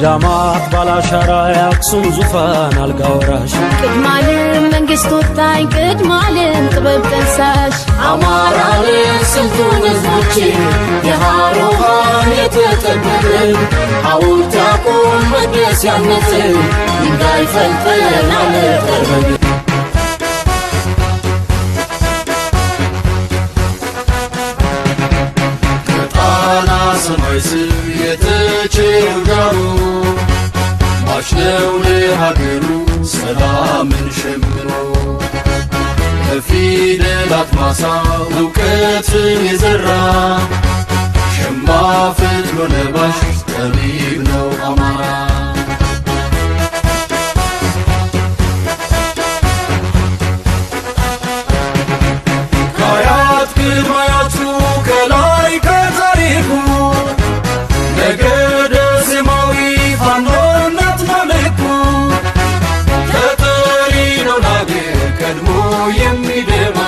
ቀዳማት ባላሻራ የአክሱም ዙፋን አልጋ ወራሽ ቅድማልም መንግስት ወጣኝ ቅድማልም ጥበብ ጠንሳሽ አማራልን ስልጡን ህዝቦቼ የሃሮሃን የተጠበብን ሐውልት ያቁም መቅደስ ያነጽን ድንጋይ ፈልጠን አለጠርበን ከጣና ሰማይ ስር የተቸጋሩ ማሽነው ለሀገሩ ሰላምን ሸምሮ በፊደላት ማሳ እውቀትን የዘራ ሸማ ፈትሎ ለባሽ ጠቢብ ነው አማራ። ከአያት ቅድመ አያቱ ከላይ ከታሪኩ ነገደ ዜማዊ ፋኖነት መልኩ ተጠሪ ነው ለአገር ቀድሞ የሚደማ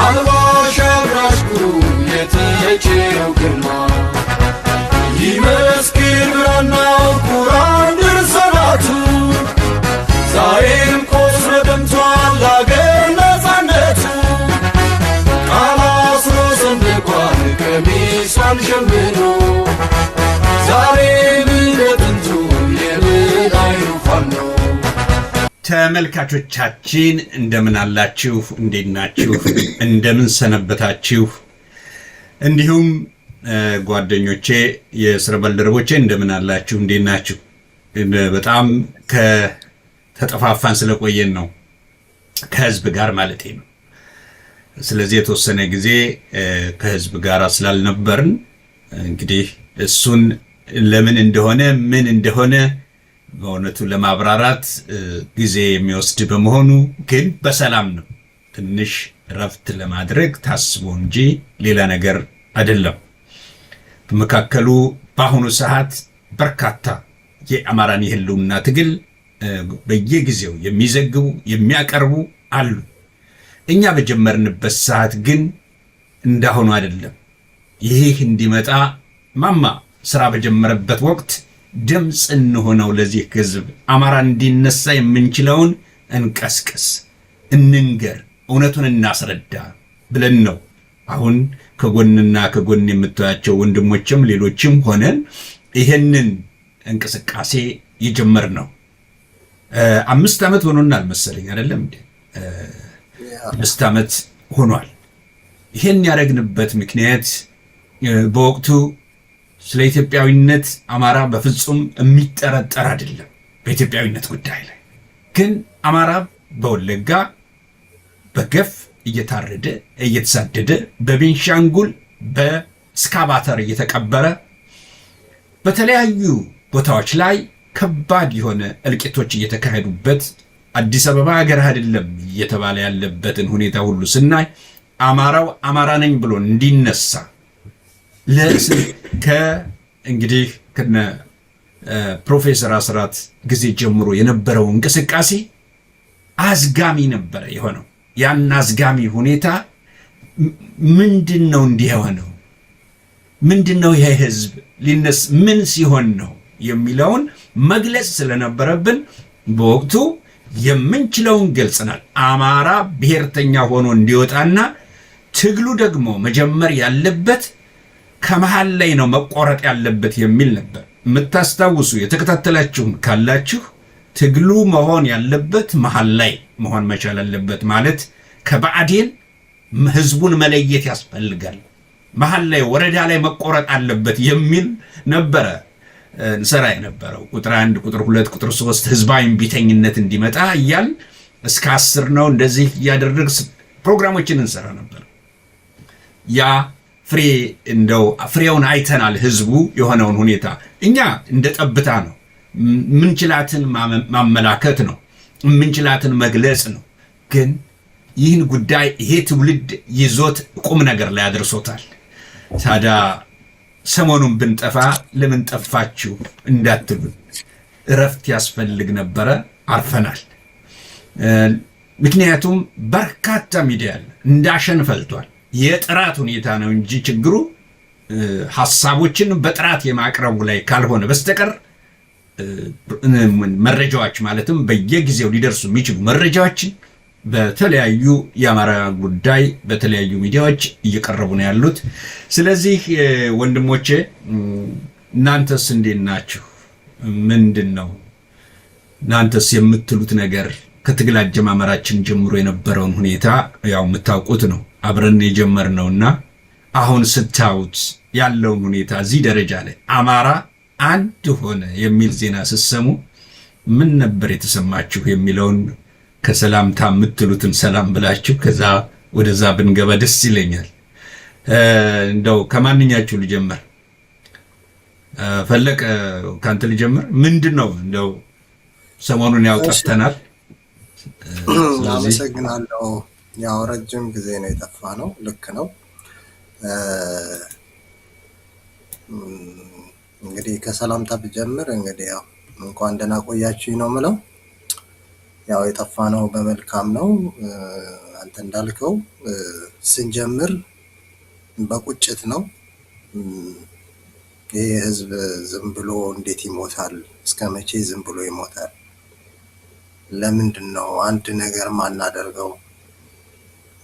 አልባሽ አብራሽ ኩሩ የተቸረው ግርማ ይመስክር ብራናው ቁራን ድርሰናቱ ዛሬም ቆስሎ ደምቷል ለአገር ነፃነቱ ቃል አስሮ ሰንደቋል ቀሚሷን ሸምኖ ዛሬም እንደ ጥንቱ የበላይ ፋኖ። ተመልካቾቻችን እንደምን አላችሁ? እንዴት ናችሁ? እንደምን ሰነበታችሁ? እንዲሁም ጓደኞቼ የሥራ ባልደረቦቼ እንደምን አላችሁ? እንዴት ናችሁ? በጣም ከተጠፋፋን ስለቆየን ነው ከህዝብ ጋር ማለቴ ነው። ስለዚህ የተወሰነ ጊዜ ከህዝብ ጋር ስላልነበርን እንግዲህ እሱን ለምን እንደሆነ ምን እንደሆነ በእውነቱ ለማብራራት ጊዜ የሚወስድ በመሆኑ ግን በሰላም ነው ትንሽ ረፍት ለማድረግ ታስቦ እንጂ ሌላ ነገር አይደለም። በመካከሉ በአሁኑ ሰዓት በርካታ የአማራን የህልውና ትግል በየጊዜው የሚዘግቡ የሚያቀርቡ አሉ። እኛ በጀመርንበት ሰዓት ግን እንዳሁኑ አይደለም። ይህ እንዲመጣ ማማ ስራ በጀመረበት ወቅት ድምፅ እንሆነው ለዚህ ህዝብ አማራ እንዲነሳ የምንችለውን እንቀስቅስ፣ እንንገር፣ እውነቱን እናስረዳ ብለን ነው አሁን ከጎንና ከጎን የምታያቸው ወንድሞችም ሌሎችም ሆነን ይሄንን እንቅስቃሴ የጀመርነው። 5 ዓመት ሆኖናል መሰለኝ አይደለም እንዴ? 5 ዓመት ሆኗል። ይሄን ያደረግንበት ምክንያት በወቅቱ ስለ ኢትዮጵያዊነት አማራ በፍጹም የሚጠረጠር አይደለም። በኢትዮጵያዊነት ጉዳይ ላይ ግን አማራ በወለጋ በገፍ እየታረደ እየተሳደደ በቤንሻንጉል በስካባተር እየተቀበረ በተለያዩ ቦታዎች ላይ ከባድ የሆነ እልቂቶች እየተካሄዱበት አዲስ አበባ ሀገር አይደለም እየተባለ ያለበትን ሁኔታ ሁሉ ስናይ አማራው አማራ ነኝ ብሎ እንዲነሳ እንግዲህ ከነ ፕሮፌሰር አስራት ጊዜ ጀምሮ የነበረው እንቅስቃሴ አዝጋሚ ነበረ የሆነው። ያን አዝጋሚ ሁኔታ ምንድነው እንዲህ የሆነው? ምንድነው ይሄ ህዝብ ሊነስ ምን ሲሆን ነው የሚለውን መግለጽ ስለነበረብን በወቅቱ የምንችለውን ገልጸናል። አማራ ብሔርተኛ ሆኖ እንዲወጣና ትግሉ ደግሞ መጀመር ያለበት ከመሃል ላይ ነው መቆረጥ ያለበት የሚል ነበር። የምታስታውሱ የተከታተላችሁም ካላችሁ ትግሉ መሆን ያለበት መሃል ላይ መሆን መቻል አለበት። ማለት ከብአዴን ህዝቡን መለየት ያስፈልጋል። መሃል ላይ ወረዳ ላይ መቆረጥ አለበት የሚል ነበረ እንሰራ የነበረው። ቁጥር 1 ቁጥር 2 ቁጥር 3 ህዝባዊ እምቢተኝነት እንዲመጣ እያል እስከ 10 ነው እንደዚህ እያደረግ ፕሮግራሞችን እንሰራ ነበር። ያ ፍሬ እንደው ፍሬውን አይተናል። ህዝቡ የሆነውን ሁኔታ እኛ እንደ ጠብታ ነው ምንችላትን ማመላከት ነው ምንችላትን መግለጽ ነው። ግን ይህን ጉዳይ ይሄ ትውልድ ይዞት ቁም ነገር ላይ አድርሶታል። ታዲያ ሰሞኑን ብንጠፋ ለምን ጠፋችሁ እንዳትሉን እረፍት ያስፈልግ ነበረ። አርፈናል። ምክንያቱም በርካታ ሚዲያ እንዳሸን ፈልቷል። የጥራት ሁኔታ ነው እንጂ ችግሩ ሐሳቦችን በጥራት የማቅረቡ ላይ ካልሆነ በስተቀር መረጃዎች ማለትም በየጊዜው ሊደርሱ የሚችሉ መረጃዎችን በተለያዩ የአማራ ጉዳይ በተለያዩ ሚዲያዎች እየቀረቡ ነው ያሉት። ስለዚህ ወንድሞቼ እናንተስ እንዴት ናችሁ? ምንድን ነው እናንተስ የምትሉት ነገር? ከትግል አጀማመራችን ጀምሮ የነበረውን ሁኔታ ያው የምታውቁት ነው፣ አብረን የጀመርነውና አሁን ስታዩት ያለውን ሁኔታ እዚህ ደረጃ ላይ አማራ አንድ ሆነ የሚል ዜና ስትሰሙ ምን ነበር የተሰማችሁ የሚለውን ከሰላምታ የምትሉትን ሰላም ብላችሁ ከዛ ወደዛ ብንገባ ደስ ይለኛል። እንደው ከማንኛችሁ ልጀምር? ፈለቀ ካንተ ልጀምር። ምንድነው እንደው ሰሞኑን ያው ጠፍተናል። አመሰግናለሁ። ያው ረጅም ጊዜ ነው የጠፋ ነው። ልክ ነው። እንግዲህ ከሰላምታ ብጀምር እንግዲህ ያው እንኳን ደህና ቆያችሁኝ ነው የምለው። ያው የጠፋ ነው በመልካም ነው። አንተ እንዳልከው ስንጀምር በቁጭት ነው። ይህ ህዝብ ዝም ብሎ እንዴት ይሞታል? እስከ መቼ ዝም ብሎ ይሞታል? ለምንድን ነው አንድ ነገር ማናደርገው?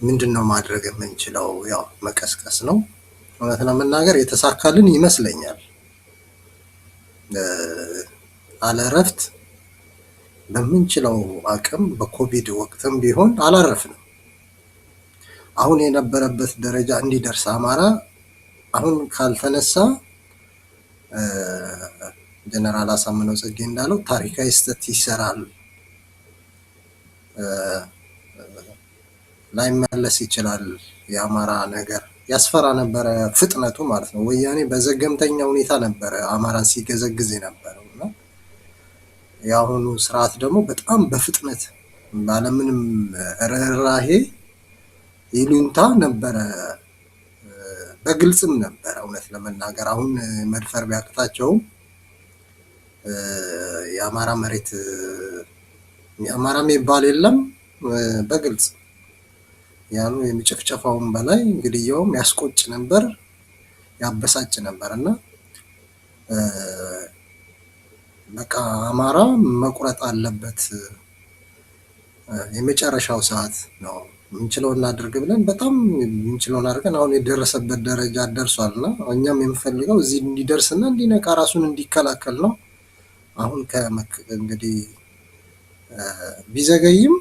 ምንድን ነው ማድረግ የምንችለው? ያው መቀስቀስ ነው። እውነት ለመናገር የተሳካልን ይመስለኛል። አለ እረፍት በምንችለው አቅም በኮቪድ ወቅትም ቢሆን አላረፍንም። አሁን የነበረበት ደረጃ እንዲደርስ አማራ አሁን ካልተነሳ ጀነራል አሳምነው ጽጌ እንዳለው ታሪካዊ ስህተት ይሰራል፣ ላይመለስ ይችላል። የአማራ ነገር ያስፈራ ነበረ፣ ፍጥነቱ ማለት ነው። ወያኔ በዘገምተኛ ሁኔታ ነበረ አማራን ሲገዘግዝ የነበረው እና የአሁኑ ስርዓት ደግሞ በጣም በፍጥነት ባለምንም ርህራሄ ይሉንታ ነበረ፣ በግልጽም ነበረ። እውነት ለመናገር አሁን መድፈር ቢያቅታቸውም የአማራ መሬት የአማራ የሚባል የለም በግልጽ ያሉ የሚጨፍጨፋውን በላይ እንግዲያውም ያስቆጭ ነበር፣ ያበሳጭ ነበር እና በቃ አማራ መቁረጥ አለበት፣ የመጨረሻው ሰዓት ነው፣ ምንችለው እናድርግ ብለን በጣም ምንችለውን አድርገን አሁን የደረሰበት ደረጃ ደርሷልና እኛም የምፈልገው እዚህ እንዲደርስና እንዲነቃ ራሱን እንዲከላከል ነው። አሁን እንግዲህ ቢዘገይም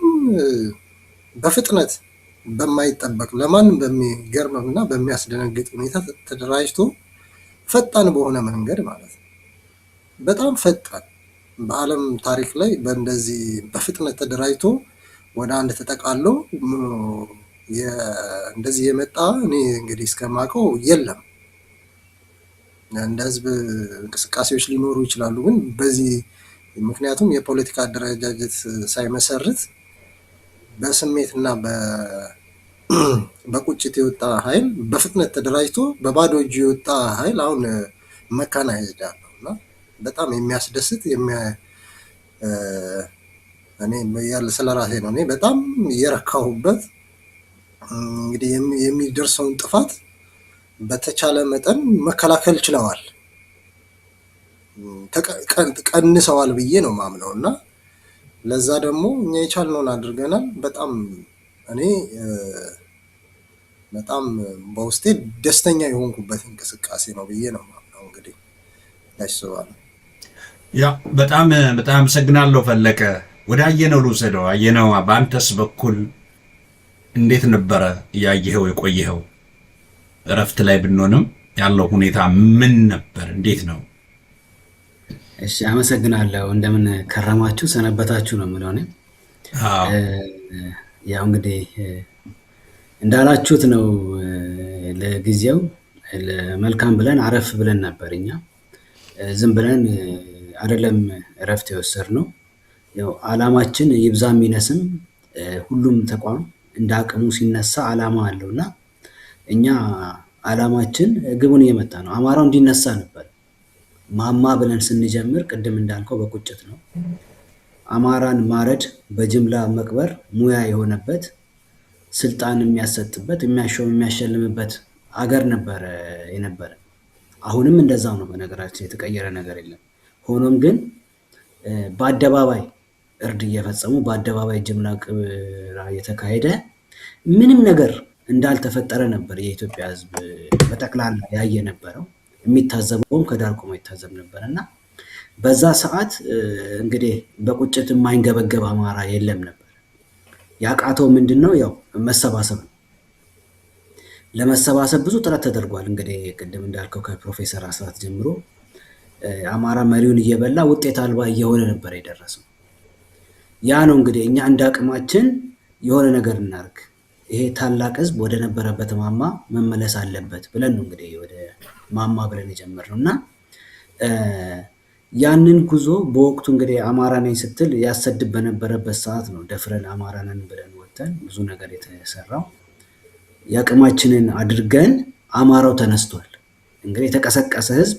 በፍጥነት በማይጠበቅ ለማንም በሚገርምና በሚያስደነግጥ ሁኔታ ተደራጅቶ ፈጣን በሆነ መንገድ ማለት ነው። በጣም ፈጣን በዓለም ታሪክ ላይ በእንደዚህ በፍጥነት ተደራጅቶ ወደ አንድ ተጠቃሎ እንደዚህ የመጣ እኔ እንግዲህ እስከማውቀው የለም። እንደ ህዝብ እንቅስቃሴዎች ሊኖሩ ይችላሉ፣ ግን በዚህ ምክንያቱም የፖለቲካ አደረጃጀት ሳይመሰርት በስሜትና በቁጭት የወጣ ኃይል በፍጥነት ተደራጅቶ በባዶ እጁ የወጣ ኃይል አሁን መካናይዝድ አለው እና በጣም የሚያስደስት እኔ ያለ ስለራሴ ነው እኔ በጣም እየረካሁበት እንግዲህ የሚደርሰውን ጥፋት በተቻለ መጠን መከላከል ችለዋል፣ ቀንሰዋል ብዬ ነው ማምነው እና ለዛ ደግሞ እኛ የቻልነውን አድርገናል። በጣም እኔ በጣም በውስጤ ደስተኛ የሆንኩበት እንቅስቃሴ ነው ብዬ ነው ማምነው። እንግዲህ ያስባል። ያ በጣም አመሰግናለሁ ፈለቀ። ወደ አየነው ልውሰደው። አየነው በአንተስ በኩል እንዴት ነበረ ያየኸው የቆየኸው? እረፍት ላይ ብንሆንም ያለው ሁኔታ ምን ነበር? እንዴት ነው? እሺ አመሰግናለሁ። እንደምን ከረማችሁ ሰነበታችሁ ነው የምለው እኔ። ያው እንግዲህ እንዳላችሁት ነው፣ ለጊዜው ለመልካም ብለን አረፍ ብለን ነበር። እኛ ዝም ብለን አይደለም እረፍት የወሰድነው። ያው አላማችን ይብዛም ይነስም ሁሉም ተቋም እንደ አቅሙ ሲነሳ አላማ አለውና እኛ አላማችን ግቡን እየመጣ ነው። አማራው እንዲነሳ ነበር ማማ ብለን ስንጀምር ቅድም እንዳልከው በቁጭት ነው። አማራን ማረድ በጅምላ መቅበር ሙያ የሆነበት ስልጣን የሚያሰጥበት የሚያሸልምበት አገር ነበር የነበረ። አሁንም እንደዛው ነው። በነገራችን የተቀየረ ነገር የለም። ሆኖም ግን በአደባባይ እርድ እየፈጸሙ በአደባባይ ጅምላ ቅብራ እየተካሄደ ምንም ነገር እንዳልተፈጠረ ነበር የኢትዮጵያ ሕዝብ በጠቅላላ ያየ ነበረው። የሚታዘበውም ከዳር ቆሞ ይታዘብ ነበርና በዛ ሰዓት እንግዲህ በቁጭት የማይንገበገብ አማራ የለም ነበር። ያቃተው ምንድነው? ያው መሰባሰብ ነው። ለመሰባሰብ ብዙ ጥረት ተደርጓል። እንግዲህ ቅድም እንዳልከው ከፕሮፌሰር አስራት ጀምሮ አማራ መሪውን እየበላ ውጤት አልባ እየሆነ ነበር የደረሰው። ያ ነው እንግዲህ እኛ እንዳቅማችን የሆነ ነገር እናርግ፣ ይሄ ታላቅ ህዝብ ወደ ነበረበት ማማ መመለስ አለበት ብለን ነው እንግዲህ ወደ ማማ ብለን የጀመርነውና ያንን ጉዞ በወቅቱ እንግዲህ አማራ ነኝ ስትል ያሰድብ በነበረበት ሰዓት ነው ደፍረን አማራ ነን ብለን ወጥተን ብዙ ነገር የተሰራው። ያቅማችንን አድርገን አማራው ተነስቷል። እንግዲህ የተቀሰቀሰ ህዝብ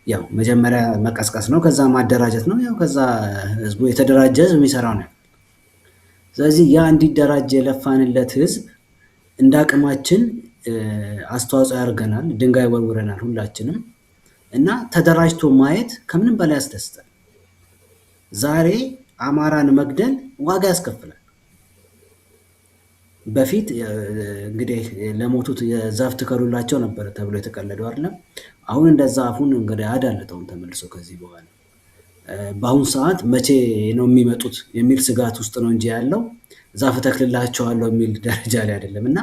ያው መጀመሪያ መቀስቀስ ነው፣ ከዛ ማደራጀት ነው። ያው ከዛ ህዝቡ የተደራጀ ህዝብ የሚሰራው ነው። ስለዚህ ያ እንዲደራጀ የለፋንለት ህዝብ እንዳቅማችን አስተዋጽኦ ያደርገናል፣ ድንጋይ ወርውረናል ሁላችንም እና ተደራጅቶ ማየት ከምንም በላይ ያስደስታል። ዛሬ አማራን መግደል ዋጋ ያስከፍላል። በፊት እንግዲህ ለሞቱት የዛፍ ትከሉላቸው ነበር ተብሎ የተቀለደው አይደለም። አሁን እንደዛ አፉን እንግዲህ አዳልጠውን ተመልሶ ከዚህ በኋላ በአሁን ሰዓት መቼ ነው የሚመጡት የሚል ስጋት ውስጥ ነው እንጂ ያለው ዛፍ ተክልላቸዋለሁ የሚል ደረጃ ላይ አይደለም። እና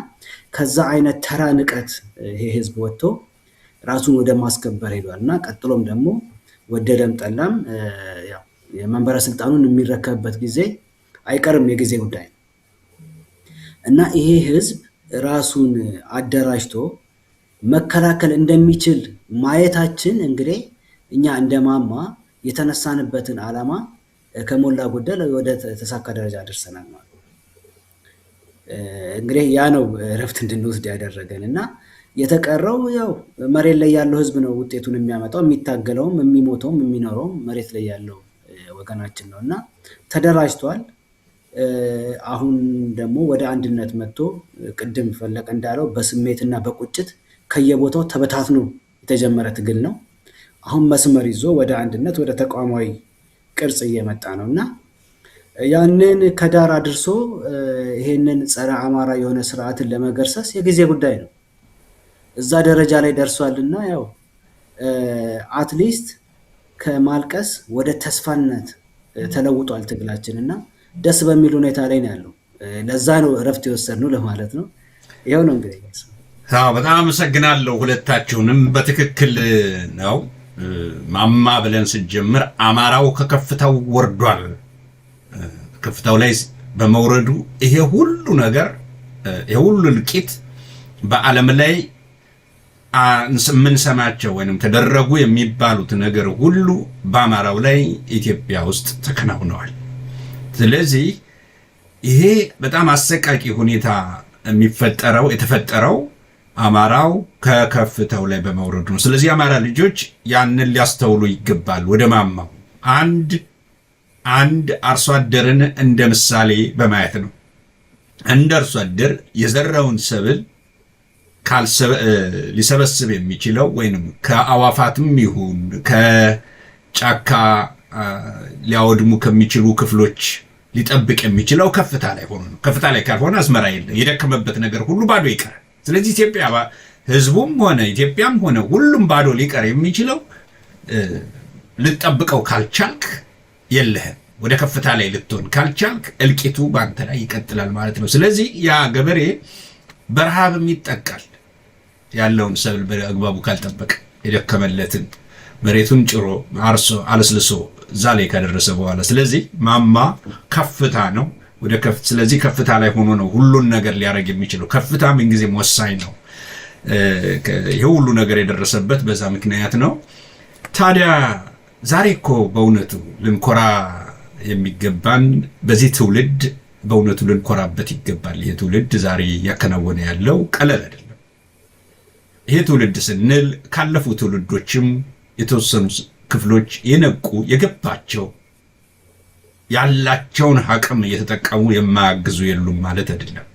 ከዛ አይነት ተራ ንቀት ይሄ ህዝብ ወጥቶ ራሱን ወደ ማስከበር ሄዷል እና ቀጥሎም ደግሞ ወደደም ጠላም ያው የመንበረ ስልጣኑን የሚረከብበት ጊዜ አይቀርም፣ የጊዜ ጉዳይ ነው። እና ይሄ ህዝብ ራሱን አደራጅቶ መከላከል እንደሚችል ማየታችን እንግዲህ እኛ እንደማማ የተነሳንበትን ዓላማ ከሞላ ጎደል ወደ ተሳካ ደረጃ አድርሰናል ማለት ነው። እንግዲህ ያ ነው እረፍት እንድንወስድ ያደረገን እና የተቀረው ያው መሬት ላይ ያለው ህዝብ ነው ውጤቱን የሚያመጣው። የሚታገለውም የሚሞተውም የሚኖረውም መሬት ላይ ያለው ወገናችን ነው እና ተደራጅቷል። አሁን ደግሞ ወደ አንድነት መጥቶ ቅድም ፈለቀ እንዳለው በስሜትና በቁጭት ከየቦታው ተበታትኖ የተጀመረ ትግል ነው። አሁን መስመር ይዞ ወደ አንድነት ወደ ተቋማዊ ቅርጽ እየመጣ ነው እና ያንን ከዳር አድርሶ ይሄንን ጸረ አማራ የሆነ ስርዓትን ለመገርሰስ የጊዜ ጉዳይ ነው። እዛ ደረጃ ላይ ደርሷልና ያው አትሊስት ከማልቀስ ወደ ተስፋነት ተለውጧል ትግላችን እና ደስ በሚል ሁኔታ ላይ ነው ያለው። ለዛ ነው እረፍት የወሰድነው ለማለት ነው። ይሄው ነው እንግዲህ። በጣም አመሰግናለሁ ሁለታችሁንም። በትክክል ነው። ማማ ብለን ስንጀምር አማራው ከከፍታው ወርዷል። ከፍታው ላይ በመውረዱ ይሄ ሁሉ ነገር ይሄ ሁሉ እልቂት በዓለም ላይ የምንሰማቸው ወይንም ተደረጉ የሚባሉት ነገር ሁሉ በአማራው ላይ ኢትዮጵያ ውስጥ ተከናውነዋል። ስለዚህ ይሄ በጣም አሰቃቂ ሁኔታ የተፈጠረው አማራው ከከፍታው ላይ በመውረዱ ነው። ስለዚህ አማራ ልጆች ያንን ሊያስተውሉ ይገባል። ወደ ማማው አንድ አርሶ አደርን እንደ ምሳሌ በማየት ነው። እንደ አርሶ አደር የዘራውን ሰብል ሊሰበስብ የሚችለው ወይንም ከአዋፋትም ይሁን ከጫካ ሊያወድሙ ከሚችሉ ክፍሎች ሊጠብቅ የሚችለው ከፍታ ላይ ሆኖ ነው። ከፍታ ላይ ካልሆነ አዝመራ የለም፣ የደከመበት ነገር ሁሉ ባዶ ይቀራል። ስለዚህ ኢትዮጵያ ህዝቡም ሆነ ኢትዮጵያም ሆነ ሁሉም ባዶ ሊቀር የሚችለው ልጠብቀው ካልቻልክ የለህም። ወደ ከፍታ ላይ ልትሆን ካልቻልክ እልቂቱ ባንተ ላይ ይቀጥላል ማለት ነው። ስለዚህ ያ ገበሬ በረሃብም ይጠቃል። ያለውን ሰብል በአግባቡ ካልጠበቀ የደከመለትን መሬቱን ጭሮ አርሶ አለስልሶ እዛ ላይ ከደረሰ በኋላ ስለዚህ ማማ ከፍታ ነው። ስለዚህ ከፍታ ላይ ሆኖ ነው ሁሉን ነገር ሊያደርግ የሚችለው። ከፍታ ምንጊዜም ወሳኝ ነው። ይሄ ሁሉ ነገር የደረሰበት በዛ ምክንያት ነው። ታዲያ ዛሬ እኮ በእውነቱ ልንኮራ የሚገባን በዚህ ትውልድ በእውነቱ ልንኮራበት ይገባል። ይሄ ትውልድ ዛሬ እያከናወነ ያለው ቀለል አይደለም። ይሄ ትውልድ ስንል ካለፉ ትውልዶችም የተወሰኑ ክፍሎች የነቁ የገባቸው ያላቸውን አቅም እየተጠቀሙ የማያግዙ የሉም ማለት አይደለም።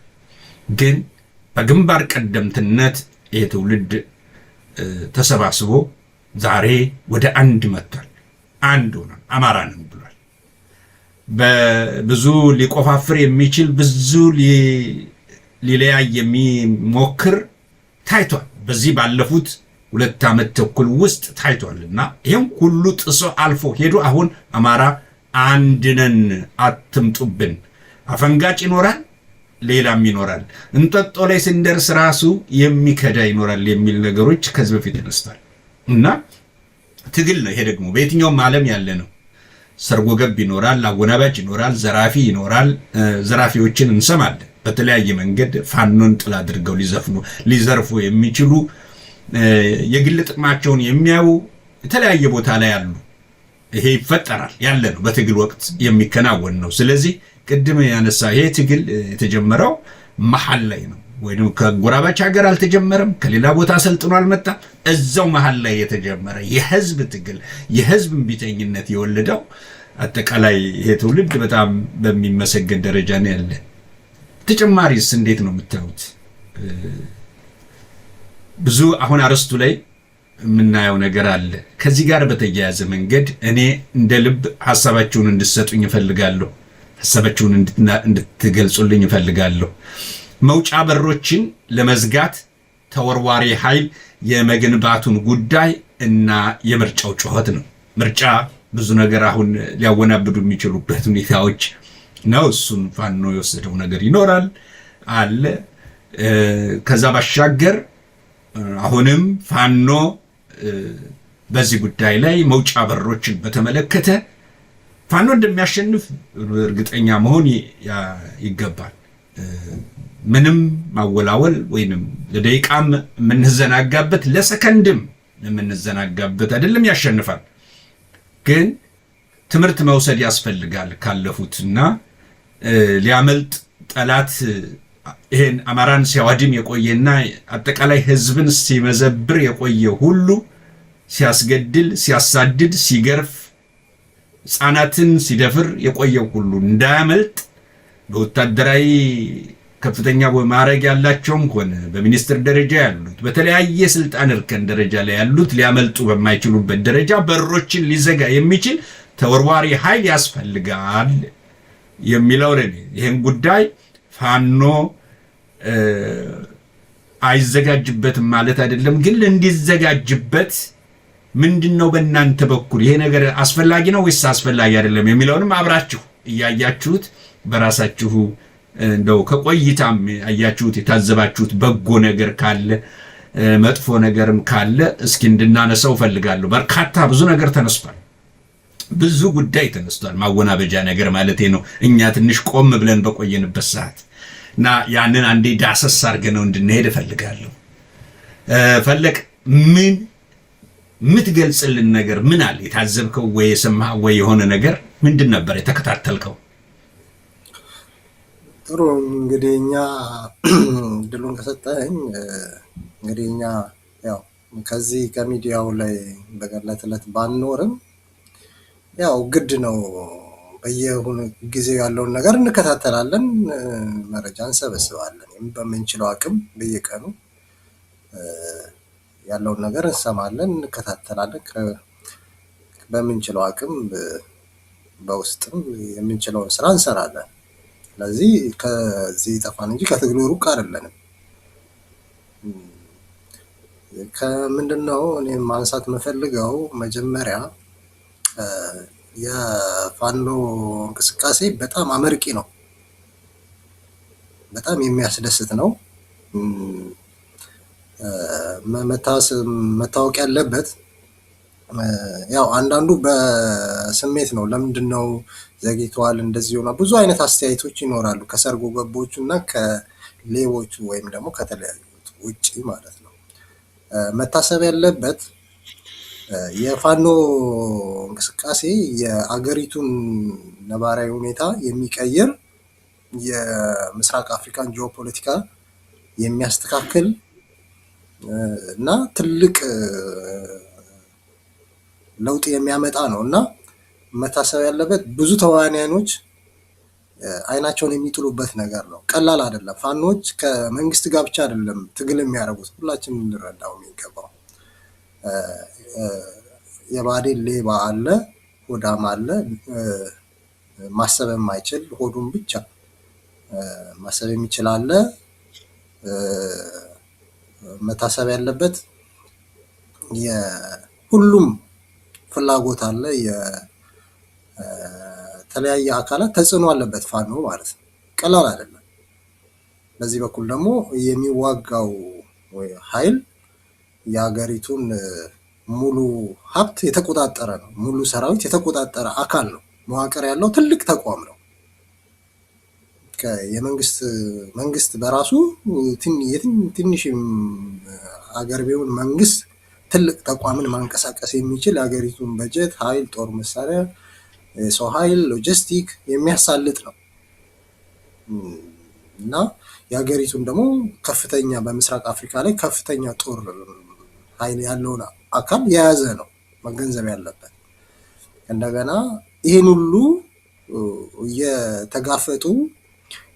ግን በግንባር ቀደምትነት ይሄ ትውልድ ተሰባስቦ ዛሬ ወደ አንድ መጥቷል። አንድ ሆነ አማራንም ብሏል። በብዙ ሊቆፋፍር የሚችል ብዙ ሊለያይ የሚሞክር ታይቷል። በዚህ ባለፉት 2 ዓመት ተኩል ውስጥ ታይቷልና ይሄን ሁሉ ጥሶ አልፎ ሄዶ አሁን አማራ አንድነን አትምጡብን፣ አፈንጋጭ ይኖራል፣ ሌላም ይኖራል፣ እንጠጦ ላይ ስንደርስ ራሱ የሚከዳ ይኖራል የሚል ነገሮች ከዚህ በፊት ተነስቷል። እና ትግል ነው ይሄ ደግሞ በየትኛውም ዓለም ያለ ነው። ሰርጎ ገብ ይኖራል፣ አወናባጅ ይኖራል፣ ዘራፊ ይኖራል። ዘራፊዎችን እንሰማለን። በተለያየ መንገድ ፋኖን ጥላ አድርገው ሊዘርፉ የሚችሉ የግል ጥቅማቸውን የሚያዩ የተለያየ ቦታ ላይ አሉ። ይሄ ይፈጠራል ያለ ነው፣ በትግል ወቅት የሚከናወን ነው። ስለዚህ ቅድም ያነሳ ይሄ ትግል የተጀመረው መሐል ላይ ነው፣ ወይም ከጎራባች ሀገር አልተጀመረም፣ ከሌላ ቦታ ሰልጥኖ አልመጣም። እዛው መሐል ላይ የተጀመረ የህዝብ ትግል የህዝብ እምቢተኝነት የወለደው አጠቃላይ ይሄ ትውልድ በጣም በሚመሰገን ደረጃ ነው ያለ። ተጨማሪስ እንዴት ነው የምታዩት? ብዙ አሁን አርስቱ ላይ የምናየው ነገር አለ። ከዚህ ጋር በተያያዘ መንገድ እኔ እንደ ልብ ሐሳባችሁን እንድትሰጡኝ እፈልጋለሁ። ሐሳባችሁን እንድትገልጹልኝ እፈልጋለሁ። መውጫ በሮችን ለመዝጋት ተወርዋሪ ኃይል የመገንባቱን ጉዳይ እና የምርጫው ጩኸት ነው። ምርጫ ብዙ ነገር አሁን ሊያወናብዱ የሚችሉበት ሁኔታዎች ነው። እሱን ፋኖ የወሰደው ነገር ይኖራል አለ። ከዛ ባሻገር አሁንም ፋኖ በዚህ ጉዳይ ላይ መውጫ በሮችን በተመለከተ ፋኖ እንደሚያሸንፍ እርግጠኛ መሆን ይገባል። ምንም ማወላወል ወይንም ለደቂቃም የምንዘናጋበት ለሰከንድም የምንዘናጋበት አይደለም። ያሸንፋል። ግን ትምህርት መውሰድ ያስፈልጋል ካለፉትና ሊያመልጥ ጠላት ይሄን አማራን ሲያዋድም የቆየና አጠቃላይ ህዝብን ሲመዘብር የቆየ ሁሉ ሲያስገድል፣ ሲያሳድድ፣ ሲገርፍ፣ ህፃናትን ሲደፍር የቆየው ሁሉ እንዳያመልጥ በወታደራዊ ከፍተኛ ማዕረግ ያላቸውም ሆነ በሚኒስትር ደረጃ ያሉት በተለያየ ስልጣን እርከን ደረጃ ላይ ያሉት ሊያመልጡ በማይችሉበት ደረጃ በሮችን ሊዘጋ የሚችል ተወርዋሪ ኃይል ያስፈልጋል የሚለው ነው። ይሄን ጉዳይ ፋኖ አይዘጋጅበትም ማለት አይደለም፣ ግን እንዲዘጋጅበት ምንድነው በእናንተ በኩል ይሄ ነገር አስፈላጊ ነው ወይስ አስፈላጊ አይደለም የሚለውንም አብራችሁ እያያችሁት በራሳችሁ እንደው ከቆይታም አያችሁት የታዘባችሁት በጎ ነገር ካለ መጥፎ ነገርም ካለ እስኪ እንድናነሳው ፈልጋለሁ። በርካታ ብዙ ነገር ተነስቷል። ብዙ ጉዳይ ተነስቷል። ማወናበጃ ነገር ማለት ነው። እኛ ትንሽ ቆም ብለን በቆየንበት ሰዓት እና ያንን አንዴ ዳሰስ አድርገነው እንድንሄድ እፈልጋለሁ። ፈለቅ ምን የምትገልጽልን ነገር ምን አለ? የታዘብከው ወይ የሰማኸው ወይ የሆነ ነገር ምንድን ነበር የተከታተልከው? ጥሩ እንግዲህ እኛ ድሉን ከሰጠኝ እንግዲህ እኛ ያው ከዚህ ከሚዲያው ላይ በገለት ዕለት ባንኖርም ያው ግድ ነው በየሁኑ ጊዜው ያለውን ነገር እንከታተላለን፣ መረጃ እንሰበስባለን። በምንችለው አቅም በየቀኑ ያለውን ነገር እንሰማለን፣ እንከታተላለን። በምንችለው አቅም በውስጥም የምንችለውን ስራ እንሰራለን። ስለዚህ ከዚህ ጠፋን እንጂ ከትግሉ ሩቅ አይደለንም። ከምንድነው እኔ ማንሳት የምፈልገው መጀመሪያ የፋኖ እንቅስቃሴ በጣም አመርቂ ነው፣ በጣም የሚያስደስት ነው። መታወቅ ያለበት ያው አንዳንዱ በስሜት ነው። ለምንድነው ዘግይተዋል እንደዚህ ሆነ? ብዙ አይነት አስተያየቶች ይኖራሉ ከሰርጎ ገቦቹ እና ከሌቦቹ ወይም ደግሞ ከተለያዩት ውጪ ማለት ነው። መታሰብ ያለበት የፋኖ እንቅስቃሴ የአገሪቱን ነባራዊ ሁኔታ የሚቀይር የምስራቅ አፍሪካን ጂኦፖለቲካ የሚያስተካክል እና ትልቅ ለውጥ የሚያመጣ ነው እና መታሰብ ያለበት ብዙ ተዋናዮች አይናቸውን የሚጥሉበት ነገር ነው። ቀላል አይደለም። ፋኖች ከመንግስት ጋር ብቻ አይደለም ትግል የሚያደርጉት፣ ሁላችንም እንረዳው የሚገባው የባዴን ሌባ አለ፣ ሆዳም አለ፣ ማሰብ የማይችል ሆዱን ብቻ ማሰብ የሚችል አለ። መታሰብ ያለበት የሁሉም ፍላጎት አለ። የተለያየ አካላት ተጽዕኖ አለበት ፋኖ ማለት ነው። ቀላል አይደለም። በዚህ በኩል ደግሞ የሚዋጋው ኃይል የሀገሪቱን ሙሉ ሀብት የተቆጣጠረ ነው። ሙሉ ሰራዊት የተቆጣጠረ አካል ነው። መዋቅር ያለው ትልቅ ተቋም ነው። መንግስት በራሱ ትንሽ ሀገር ቢሆን መንግስት ትልቅ ተቋምን ማንቀሳቀስ የሚችል የሀገሪቱን በጀት፣ ኃይል፣ ጦር መሳሪያ፣ ሰው ኃይል፣ ሎጂስቲክ የሚያሳልጥ ነው እና የሀገሪቱን ደግሞ ከፍተኛ በምስራቅ አፍሪካ ላይ ከፍተኛ ጦር ኃይል ያለውን አካል የያዘ ነው መገንዘብ ያለበት። እንደገና ይህን ሁሉ እየተጋፈጡ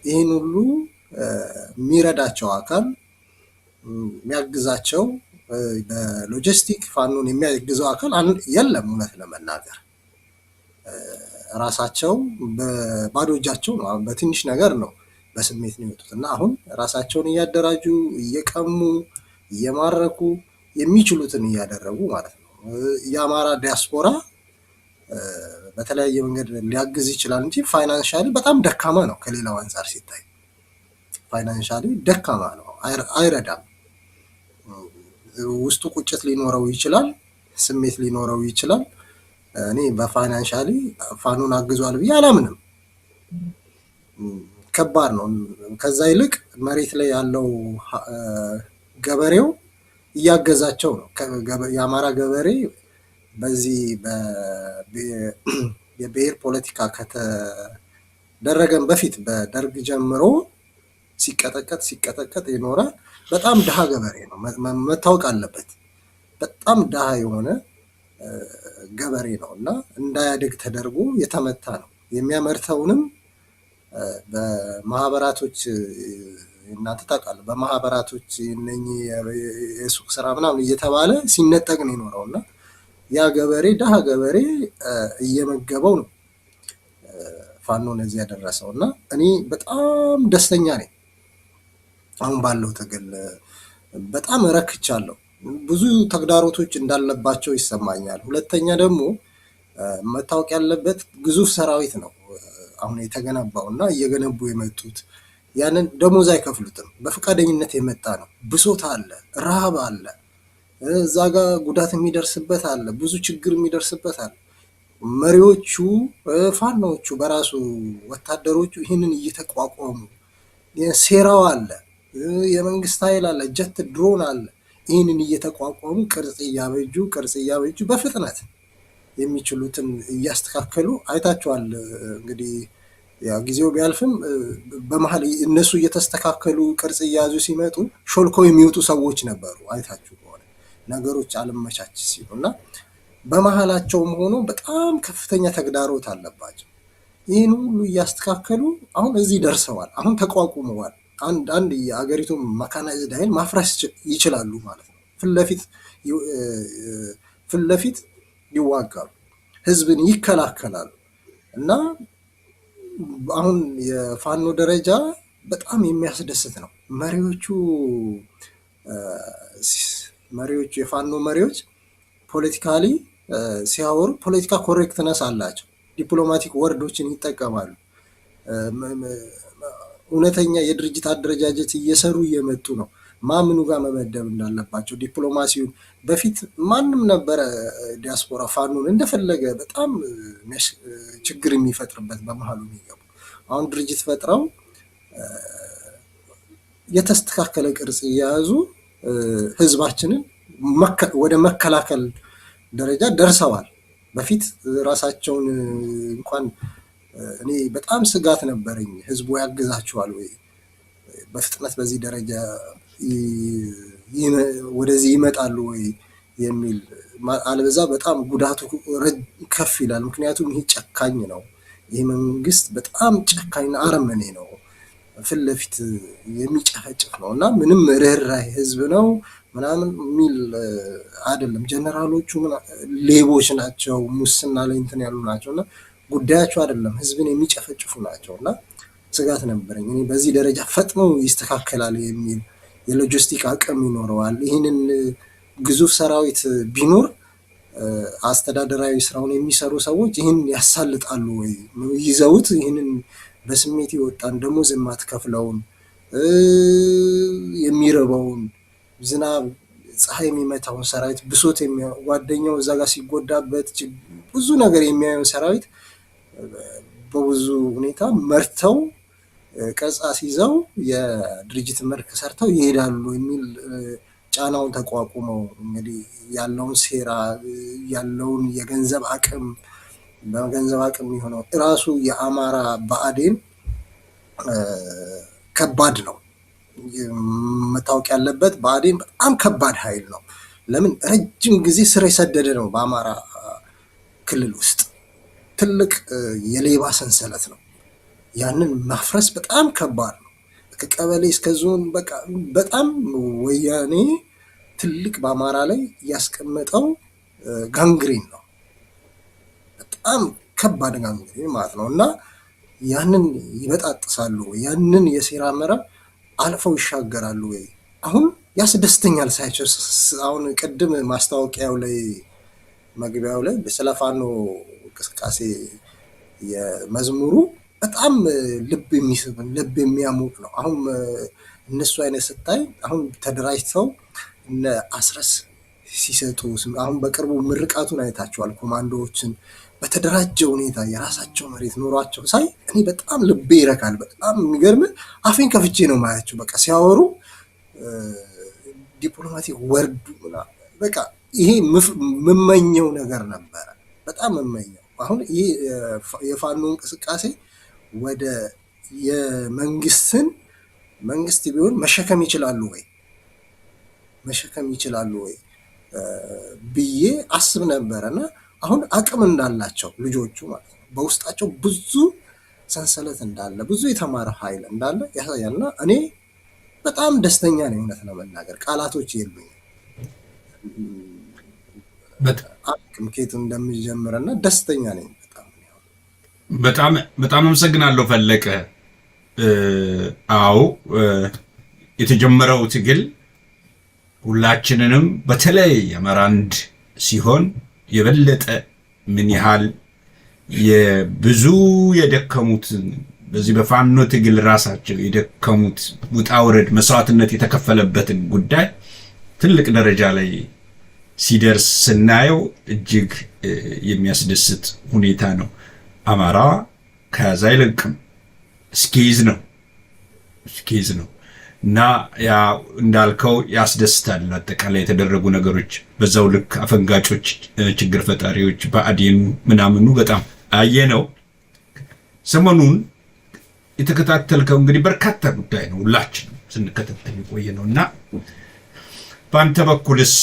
ይህን ሁሉ የሚረዳቸው አካል የሚያግዛቸው በሎጂስቲክ ፋኖን የሚያግዘው አካል የለም። እውነት ለመናገር ራሳቸው በባዶ እጃቸው ነው፣ በትንሽ ነገር ነው በስሜት ነው የወጡት እና አሁን ራሳቸውን እያደራጁ እየቀሙ እየማረኩ የሚችሉትን እያደረጉ ማለት ነው። የአማራ ዲያስፖራ በተለያየ መንገድ ሊያግዝ ይችላል እንጂ ፋይናንሻሊ በጣም ደካማ ነው። ከሌላው አንጻር ሲታይ ፋይናንሻሊ ደካማ ነው፣ አይረዳም። ውስጡ ቁጭት ሊኖረው ይችላል፣ ስሜት ሊኖረው ይችላል። እኔ በፋይናንሻሊ ፋኖን አግዟል ብዬ አላምንም። ከባድ ነው። ከዛ ይልቅ መሬት ላይ ያለው ገበሬው እያገዛቸው ነው። የአማራ ገበሬ በዚህ የብሔር ፖለቲካ ከተደረገን በፊት በደርግ ጀምሮ ሲቀጠቀጥ ይኖራል። በጣም ድሃ ገበሬ ነው፣ መታወቅ አለበት። በጣም ድሃ የሆነ ገበሬ ነው እና እንዳያድግ ተደርጎ የተመታ ነው። የሚያመርተውንም በማህበራቶች እናንተ ታውቃለህ፣ በማህበራቶች እነኚህ የሱቅ ስራ ምናምን እየተባለ ሲነጠቅ ነው የኖረው እና ያ ገበሬ ድሃ ገበሬ እየመገበው ነው ፋኖን እዚህ ያደረሰው እና እኔ በጣም ደስተኛ ነኝ። አሁን ባለው ትግል በጣም ረክቻለሁ። ብዙ ተግዳሮቶች እንዳለባቸው ይሰማኛል። ሁለተኛ ደግሞ መታወቅ ያለበት ግዙፍ ሰራዊት ነው አሁን የተገነባው እና እየገነቡ የመጡት ያንን ደሞዝ አይከፍሉትም። በፈቃደኝነት የመጣ ነው። ብሶት አለ፣ ረሃብ አለ፣ እዛ ጋር ጉዳት የሚደርስበት አለ፣ ብዙ ችግር የሚደርስበት አለ። መሪዎቹ ፋኖቹ በራሱ ወታደሮቹ ይህንን እየተቋቋሙ ሴራው አለ፣ የመንግስት ኃይል አለ፣ ጀት ድሮን አለ። ይህንን እየተቋቋሙ ቅርጽ እያበጁ በፍጥነት የሚችሉትን እያስተካከሉ አይታቸዋል። እንግዲህ ያ ጊዜው ቢያልፍም በመሀል እነሱ እየተስተካከሉ ቅርጽ እያያዙ ሲመጡ ሾልከው የሚወጡ ሰዎች ነበሩ። አይታችሁ ከሆነ ነገሮች አልመቻች ሲሉ እና በመሀላቸውም ሆኖ በጣም ከፍተኛ ተግዳሮት አለባቸው። ይህን ሁሉ እያስተካከሉ አሁን እዚህ ደርሰዋል። አሁን ተቋቁመዋል። አንድ የአገሪቱን መካናይዝድ ኃይል ማፍረስ ይችላሉ ማለት ነው። ፊት ለፊት ይዋጋሉ፣ ህዝብን ይከላከላሉ እና አሁን የፋኖ ደረጃ በጣም የሚያስደስት ነው። የፋኖ መሪዎች ፖለቲካሊ ሲያወሩ ፖለቲካ ኮሬክትነስ አላቸው። ዲፕሎማቲክ ወርዶችን ይጠቀማሉ። እውነተኛ የድርጅት አደረጃጀት እየሰሩ እየመጡ ነው። ማምኑ ጋር መመደብ እንዳለባቸው ዲፕሎማሲውን በፊት ማንም ነበረ ዲያስፖራ ፋኖን እንደፈለገ በጣም ችግር የሚፈጥርበት በመሀሉ የሚገቡ አሁን ድርጅት ፈጥረው የተስተካከለ ቅርጽ እየያዙ ህዝባችንን ወደ መከላከል ደረጃ ደርሰዋል። በፊት ራሳቸውን እንኳን እኔ በጣም ስጋት ነበረኝ። ህዝቡ ያግዛቸዋል ወይ በፍጥነት በዚህ ደረጃ ወደዚህ ይመጣሉ ወይ የሚል አለበዛ በጣም ጉዳቱ ከፍ ይላል። ምክንያቱም ይህ ጨካኝ ነው። ይህ መንግስት በጣም ጨካኝና አረመኔ ነው። ፊት ለፊት የሚጨፈጭፍ ነው እና ምንም ርህራሄ ህዝብ ነው ምናምን የሚል አይደለም። ጀነራሎቹ ሌቦች ናቸው፣ ሙስና ላይ እንትን ያሉ ናቸው እና ጉዳያቸው አይደለም፣ ህዝብን የሚጨፈጭፉ ናቸው እና ስጋት ነበረኝ እኔ በዚህ ደረጃ ፈጥነው ይስተካከላል የሚል የሎጂስቲክ አቅም ይኖረዋል። ይህንን ግዙፍ ሰራዊት ቢኖር አስተዳደራዊ ስራውን የሚሰሩ ሰዎች ይህን ያሳልጣሉ ወይ? ይዘውት ይህንን በስሜት ይወጣን ደሞዝ የማትከፍለውን የሚረባውን ዝናብ ፀሐይ የሚመታውን ሰራዊት ብሶት ጓደኛው እዛ ጋር ሲጎዳበት ብዙ ነገር የሚያየውን ሰራዊት በብዙ ሁኔታ መርተው ቀጻ ሲይዘው የድርጅት መርክ ሰርተው ይሄዳሉ የሚል ጫናውን ተቋቁመው እንግዲህ ያለውን ሴራ ያለውን የገንዘብ አቅም በገንዘብ አቅም የሚሆነው ራሱ የአማራ ብአዴን ከባድ ነው። መታወቅ ያለበት ብአዴን በጣም ከባድ ኃይል ነው። ለምን ረጅም ጊዜ ስር የሰደደ ነው። በአማራ ክልል ውስጥ ትልቅ የሌባ ሰንሰለት ነው። ያንን ማፍረስ በጣም ከባድ ነው። ከቀበሌ እስከ ዞን በቃ በጣም ወያኔ ትልቅ በአማራ ላይ ያስቀመጠው ጋንግሪን ነው። በጣም ከባድ ጋንግሪን ማለት ነው እና ያንን ይበጣጥሳሉ ወይ? ያንን የሴራ መረብ አልፈው ይሻገራሉ ወይ? አሁን ያስደስተኛል ሳያቸው። አሁን ቅድም ማስታወቂያው ላይ መግቢያው ላይ ስለ ፋኖ እንቅስቃሴ የመዝሙሩ በጣም ልብ የሚስብ ልብ የሚያሞቅ ነው። አሁን እነሱ አይነት ስታይ አሁን ተደራጅተው እነ አስረስ ሲሰጡ አሁን በቅርቡ ምርቃቱን አይታቸዋል። ኮማንዶዎችን በተደራጀ ሁኔታ የራሳቸው መሬት ኖሯቸው ሳይ እኔ በጣም ልቤ ይረካል። በጣም የሚገርም አፌን ከፍቼ ነው ማያቸው። በቃ ሲያወሩ ዲፕሎማቲክ ወርዱ በቃ ይሄ የምመኘው ነገር ነበረ። በጣም የምመኘው አሁን ይሄ የፋኖ እንቅስቃሴ ወደ የመንግስትን መንግስት ቢሆን መሸከም ይችላሉ ወይ ብዬ አስብ ነበረና አሁን አቅም እንዳላቸው ልጆቹ ማለት ነው በውስጣቸው ብዙ ሰንሰለት እንዳለ ብዙ የተማረ ኃይል እንዳለ ያሳያልና እኔ በጣም ደስተኛ ነኝ። እውነት ለመናገር ቃላቶች የሉኝም በጣም ከየት እንደምጀምርና ደስተኛ ነኝ። በጣም አመሰግናለሁ ፈለቀ። አዎ የተጀመረው ትግል ሁላችንንም በተለይ አማራ አንድ ሲሆን የበለጠ ምን ያህል የብዙ የደከሙት በዚህ በፋኖ ትግል ራሳቸው የደከሙት ውጣ ውረድ መስዋዕትነት የተከፈለበትን ጉዳይ ትልቅ ደረጃ ላይ ሲደርስ ስናየው እጅግ የሚያስደስት ሁኔታ ነው። አማራ ከያዘ አይለቅም፣ እስኪይዝ ነው እና ያ እንዳልከው ያስደስታል። አጠቃላይ የተደረጉ ነገሮች በዛው ልክ አፈንጋጮች፣ ችግር ፈጣሪዎች ብአዴኑ ምናምኑ በጣም አየነው። ሰሞኑን የተከታተልከው እንግዲህ በርካታ ጉዳይ ነው ሁላችንም ስንከታተል የቆየ ነው እና በአንተ በኩልስ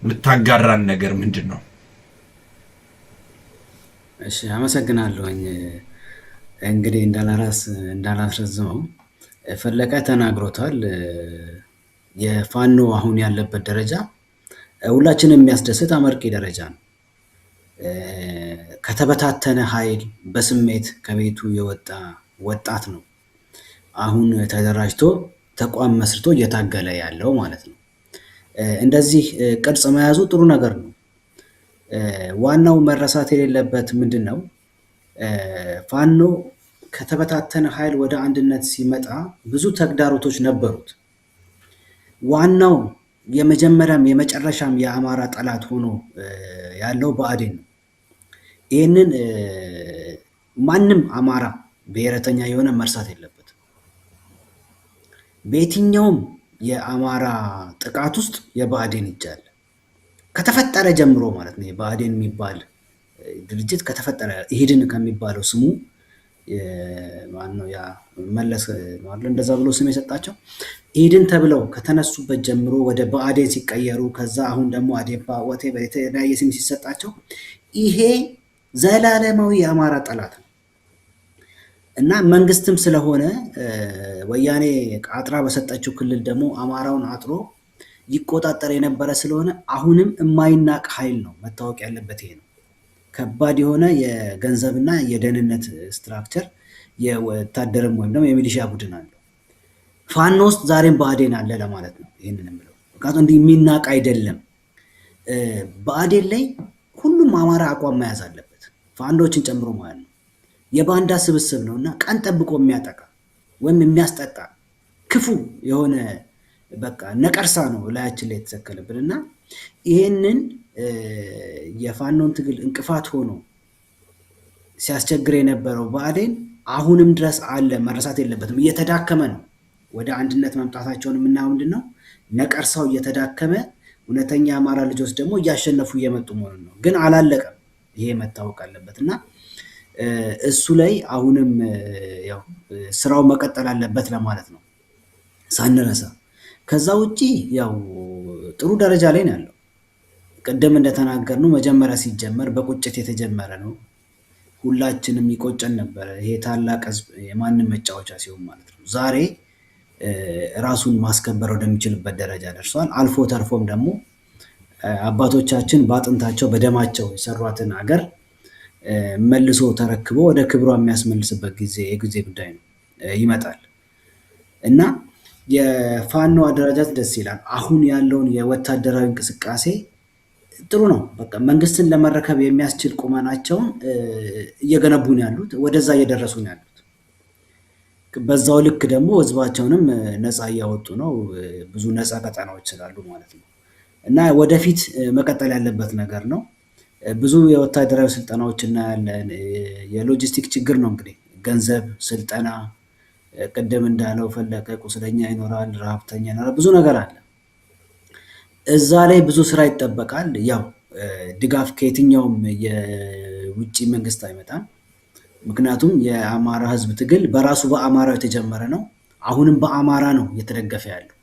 የምታጋራን ነገር ምንድን ነው? እሺ አመሰግናለሁኝ። እንግዲህ እንዳላስረዝመው ፈለቀ ተናግሮታል። የፋኖ አሁን ያለበት ደረጃ ሁላችንም የሚያስደስት አመርቂ ደረጃ ነው። ከተበታተነ ኃይል በስሜት ከቤቱ የወጣ ወጣት ነው አሁን ተደራጅቶ ተቋም መስርቶ እየታገለ ያለው ማለት ነው። እንደዚህ ቅርጽ መያዙ ጥሩ ነገር ነው። ዋናው መረሳት የሌለበት ምንድን ነው? ፋኖ ከተበታተነ ኃይል ወደ አንድነት ሲመጣ ብዙ ተግዳሮቶች ነበሩት። ዋናው የመጀመሪያም የመጨረሻም የአማራ ጠላት ሆኖ ያለው ብአዴን ነው። ይህንን ማንም አማራ ብሔረተኛ የሆነ መርሳት የለበትም። በየትኛውም የአማራ ጥቃት ውስጥ የብአዴን እጅ አለ። ከተፈጠረ ጀምሮ ማለት ነው። የብአዴን የሚባል ድርጅት ከተፈጠረ ኢህድን ከሚባለው ስሙ ማነው ያ መለስ ማለት እንደዛ ብሎ ስም የሰጣቸው ኢህድን ተብለው ከተነሱበት ጀምሮ ወደ ብአዴን ሲቀየሩ ከዛ አሁን ደግሞ አዴፓ ወቴቨር የተለያየ ስም ሲሰጣቸው ይሄ ዘላለማዊ የአማራ ጠላት ነው። እና መንግስትም ስለሆነ ወያኔ አጥራ በሰጠችው ክልል ደግሞ አማራውን አጥሮ ይቆጣጠር የነበረ ስለሆነ አሁንም የማይናቅ ኃይል ነው። መታወቅ ያለበት ይሄ ነው። ከባድ የሆነ የገንዘብና የደህንነት ስትራክቸር የወታደርም ወይም ደግሞ የሚሊሻ ቡድን አለው። ፋኖ ውስጥ ዛሬም ብአዴን አለ ለማለት ነው ይህንን የምለው። ምክንያቱም እንዲህ የሚናቅ አይደለም። ብአዴን ላይ ሁሉም አማራ አቋም መያዝ አለበት፣ ፋኖችን ጨምሮ ማለት ነው። የባንዳ ስብስብ ነው እና ቀን ጠብቆ የሚያጠቃ ወይም የሚያስጠቃ ክፉ የሆነ በቃ ነቀርሳ ነው ላያችን ላይ የተሰከለብን እና ይሄንን የፋኖን ትግል እንቅፋት ሆኖ ሲያስቸግር የነበረው ብአዴን አሁንም ድረስ አለ፣ መረሳት የለበትም። እየተዳከመ ነው። ወደ አንድነት መምጣታቸውን የምናየው ምንድን ነው? ነቀርሳው እየተዳከመ እውነተኛ አማራ ልጆች ደግሞ እያሸነፉ እየመጡ መሆኑን ነው። ግን አላለቀም። ይሄ መታወቅ አለበት እና እሱ ላይ አሁንም ያው ስራው መቀጠል አለበት ለማለት ነው ሳንረሳ። ከዛ ውጪ ያው ጥሩ ደረጃ ላይ ነው ያለው። ቅድም እንደተናገርነው መጀመሪያ ሲጀመር በቁጭት የተጀመረ ነው። ሁላችንም ይቆጨን ነበረ። ይሄ ታላቅ ህዝብ የማንም መጫወቻ ሲሆን ማለት ነው። ዛሬ ራሱን ማስከበር ወደሚችልበት ደረጃ ደርሷል። አልፎ ተርፎም ደግሞ አባቶቻችን በአጥንታቸው በደማቸው የሰሯትን ሀገር መልሶ ተረክቦ ወደ ክብሯ የሚያስመልስበት የጊዜ ጉዳይ ነው ይመጣል እና የፋኖ አደረጃጀት ደስ ይላል። አሁን ያለውን የወታደራዊ እንቅስቃሴ ጥሩ ነው። በቃ መንግስትን ለመረከብ የሚያስችል ቁመናቸውን እየገነቡ ነው ያሉት፣ ወደዛ እየደረሱ ነው ያሉት። በዛው ልክ ደግሞ ህዝባቸውንም ነፃ እያወጡ ነው፣ ብዙ ነፃ ቀጠናዎች ስላሉ ማለት ነው እና ወደፊት መቀጠል ያለበት ነገር ነው። ብዙ የወታደራዊ ስልጠናዎች እናያለን። የሎጂስቲክ ችግር ነው እንግዲህ ገንዘብ፣ ስልጠና፣ ቅድም እንዳለው ፈለቀ ቁስለኛ ይኖራል፣ ረሃብተኛ ይኖራል፣ ብዙ ነገር አለ። እዛ ላይ ብዙ ስራ ይጠበቃል። ያው ድጋፍ ከየትኛውም የውጭ መንግስት አይመጣም። ምክንያቱም የአማራ ህዝብ ትግል በራሱ በአማራው የተጀመረ ነው። አሁንም በአማራ ነው እየተደገፈ ያለው።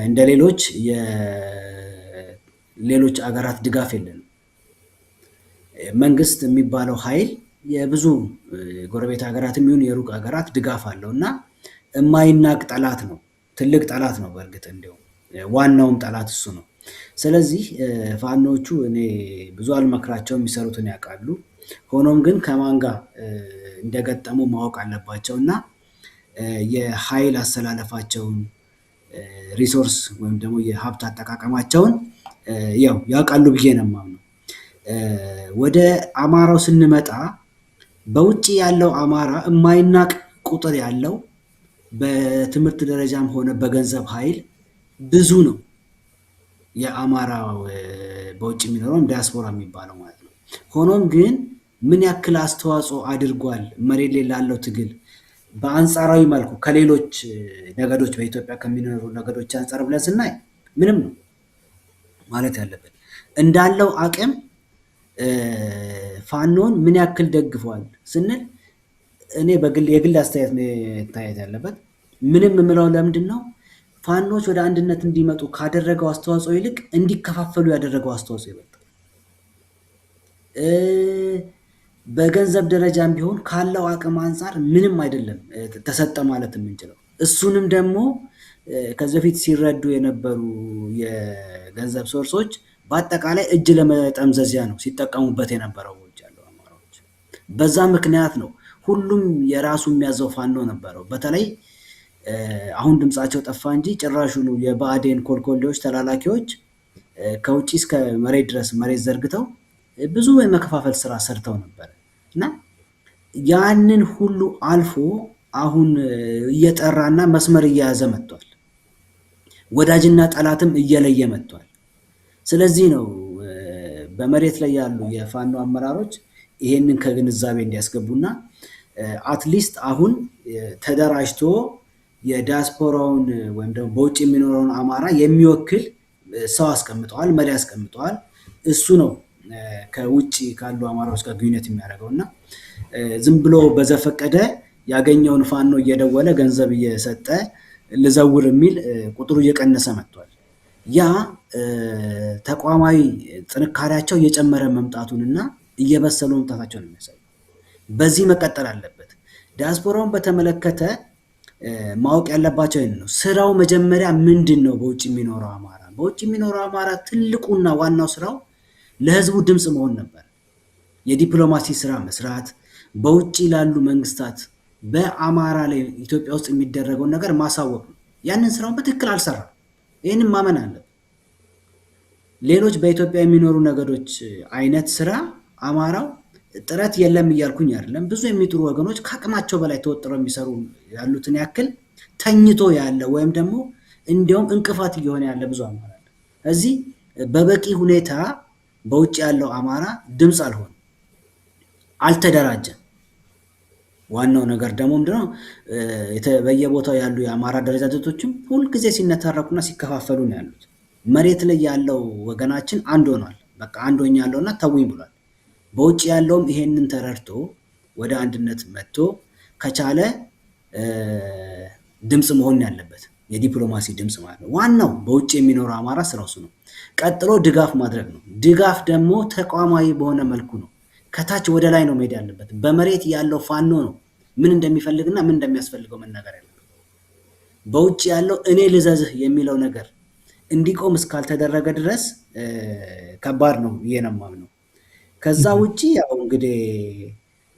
እንደ ሌሎች አገራት ድጋፍ የለንም። መንግስት የሚባለው ኃይል የብዙ ጎረቤት ሀገራትም ይሁን የሩቅ ሀገራት ድጋፍ አለው እና የማይናቅ ጠላት ነው። ትልቅ ጠላት ነው። በእርግጥ እንዲያውም ዋናውም ጠላት እሱ ነው። ስለዚህ ፋኖቹ እኔ ብዙ አልመክራቸውም፣ የሚሰሩትን ያውቃሉ። ሆኖም ግን ከማን ጋር እንደገጠሙ ማወቅ አለባቸው እና የኃይል አሰላለፋቸውን ሪሶርስ ወይም ደግሞ የሀብት አጠቃቀማቸውን ያው ያውቃሉ ብዬ ነው የማምነው። ወደ አማራው ስንመጣ በውጭ ያለው አማራ የማይናቅ ቁጥር ያለው በትምህርት ደረጃም ሆነ በገንዘብ ኃይል ብዙ ነው። የአማራው በውጭ የሚኖረው ዲያስፖራ የሚባለው ማለት ነው። ሆኖም ግን ምን ያክል አስተዋጽኦ አድርጓል መሬት ላይ ላለው ትግል በአንጻራዊ መልኩ ከሌሎች ነገዶች በኢትዮጵያ ከሚኖሩ ነገዶች አንጻር ብለን ስናይ ምንም ነው ማለት ያለበት። እንዳለው አቅም ፋኖን ምን ያክል ደግፏል ስንል እኔ የግል አስተያየት ነው የታየት ያለበት። ምንም የምለው ለምንድን ነው ፋኖች ወደ አንድነት እንዲመጡ ካደረገው አስተዋጽኦ ይልቅ እንዲከፋፈሉ ያደረገው አስተዋጽኦ ይበልጣል። በገንዘብ ደረጃም ቢሆን ካለው አቅም አንጻር ምንም አይደለም ተሰጠ ማለት የምንችለው። እሱንም ደግሞ ከዚህ በፊት ሲረዱ የነበሩ የገንዘብ ሶርሶች በአጠቃላይ እጅ ለመጠምዘዚያ ነው ሲጠቀሙበት የነበረው ያለው አማራዎች። በዛ ምክንያት ነው ሁሉም የራሱ የሚያዘው ፋኖ ነበረው። በተለይ አሁን ድምጻቸው ጠፋ እንጂ ጭራሹኑ የብአዴን ኮልኮሌዎች ተላላኪዎች ከውጪ እስከ መሬት ድረስ መሬት ዘርግተው ብዙ የመከፋፈል ስራ ሰርተው ነበር እና ያንን ሁሉ አልፎ አሁን እየጠራና መስመር እየያዘ መጥቷል። ወዳጅና ጠላትም እየለየ መጥቷል። ስለዚህ ነው በመሬት ላይ ያሉ የፋኖ አመራሮች ይሄንን ከግንዛቤ እንዲያስገቡና አትሊስት አሁን ተደራጅቶ የዲያስፖራውን ወይም ደግሞ በውጭ የሚኖረውን አማራ የሚወክል ሰው አስቀምጠዋል፣ መሪ አስቀምጠዋል። እሱ ነው ከውጭ ካሉ አማራዎች ጋር ግንኙነት የሚያደርገው እና ዝም ብሎ በዘፈቀደ ያገኘውን ፋኖ እየደወለ ገንዘብ እየሰጠ ልዘውር የሚል ቁጥሩ እየቀነሰ መጥቷል። ያ ተቋማዊ ጥንካሬያቸው እየጨመረ መምጣቱንና እየበሰሉ መምጣታቸውን የሚያሳይ። በዚህ መቀጠል አለበት። ዲያስፖራውን በተመለከተ ማወቅ ያለባቸው ነው። ስራው መጀመሪያ ምንድነው? በውጭ የሚኖረው አማራ በውጭ የሚኖረው አማራ ትልቁና ዋናው ስራው ለህዝቡ ድምጽ መሆን ነበር። የዲፕሎማሲ ስራ መስራት፣ በውጭ ላሉ መንግስታት በአማራ ላይ ኢትዮጵያ ውስጥ የሚደረገው ነገር ማሳወቅ ነው። ያንን ስራውን በትክክል አልሰራም። ይሄንን ማመን አለ። ሌሎች በኢትዮጵያ የሚኖሩ ነገዶች አይነት ስራ አማራው ጥረት የለም እያልኩኝ አይደለም። ብዙ የሚጥሩ ወገኖች ከአቅማቸው በላይ ተወጥረው የሚሰሩ ያሉትን ያክል ተኝቶ ያለ ወይም ደግሞ እንዲያውም እንቅፋት እየሆነ ያለ ብዙ አማራ አለ። እዚህ በበቂ ሁኔታ በውጭ ያለው አማራ ድምጽ አልሆነ፣ አልተደራጀም። ዋናው ነገር ደግሞ ምንድነው? በየቦታው ያሉ የአማራ ደረጃጀቶችም ሁልጊዜ ሲነታረኩና ሲከፋፈሉ ነው ያሉት። መሬት ላይ ያለው ወገናችን አንድ ሆኗል። በቃ አንድ ሆኛለሁና ተውኝ ብሏል። በውጭ ያለውም ይሄንን ተረድቶ ወደ አንድነት መጥቶ ከቻለ ድምጽ መሆን ያለበት የዲፕሎማሲ ድምጽ ማለት ነው። ዋናው በውጭ የሚኖረው አማራ ስራው ነው። ቀጥሎ ድጋፍ ማድረግ ነው። ድጋፍ ደግሞ ተቋማዊ በሆነ መልኩ ነው። ከታች ወደ ላይ ነው መሄድ ያለበት። በመሬት ያለው ፋኖ ነው ምን እንደሚፈልግና ምን እንደሚያስፈልገው መናገር ያለበት። በውጭ ያለው እኔ ልዘዝህ የሚለው ነገር እንዲቆም እስካልተደረገ ድረስ ከባድ ነው የነማም ነው። ከዛ ውጪ ያው እንግዲህ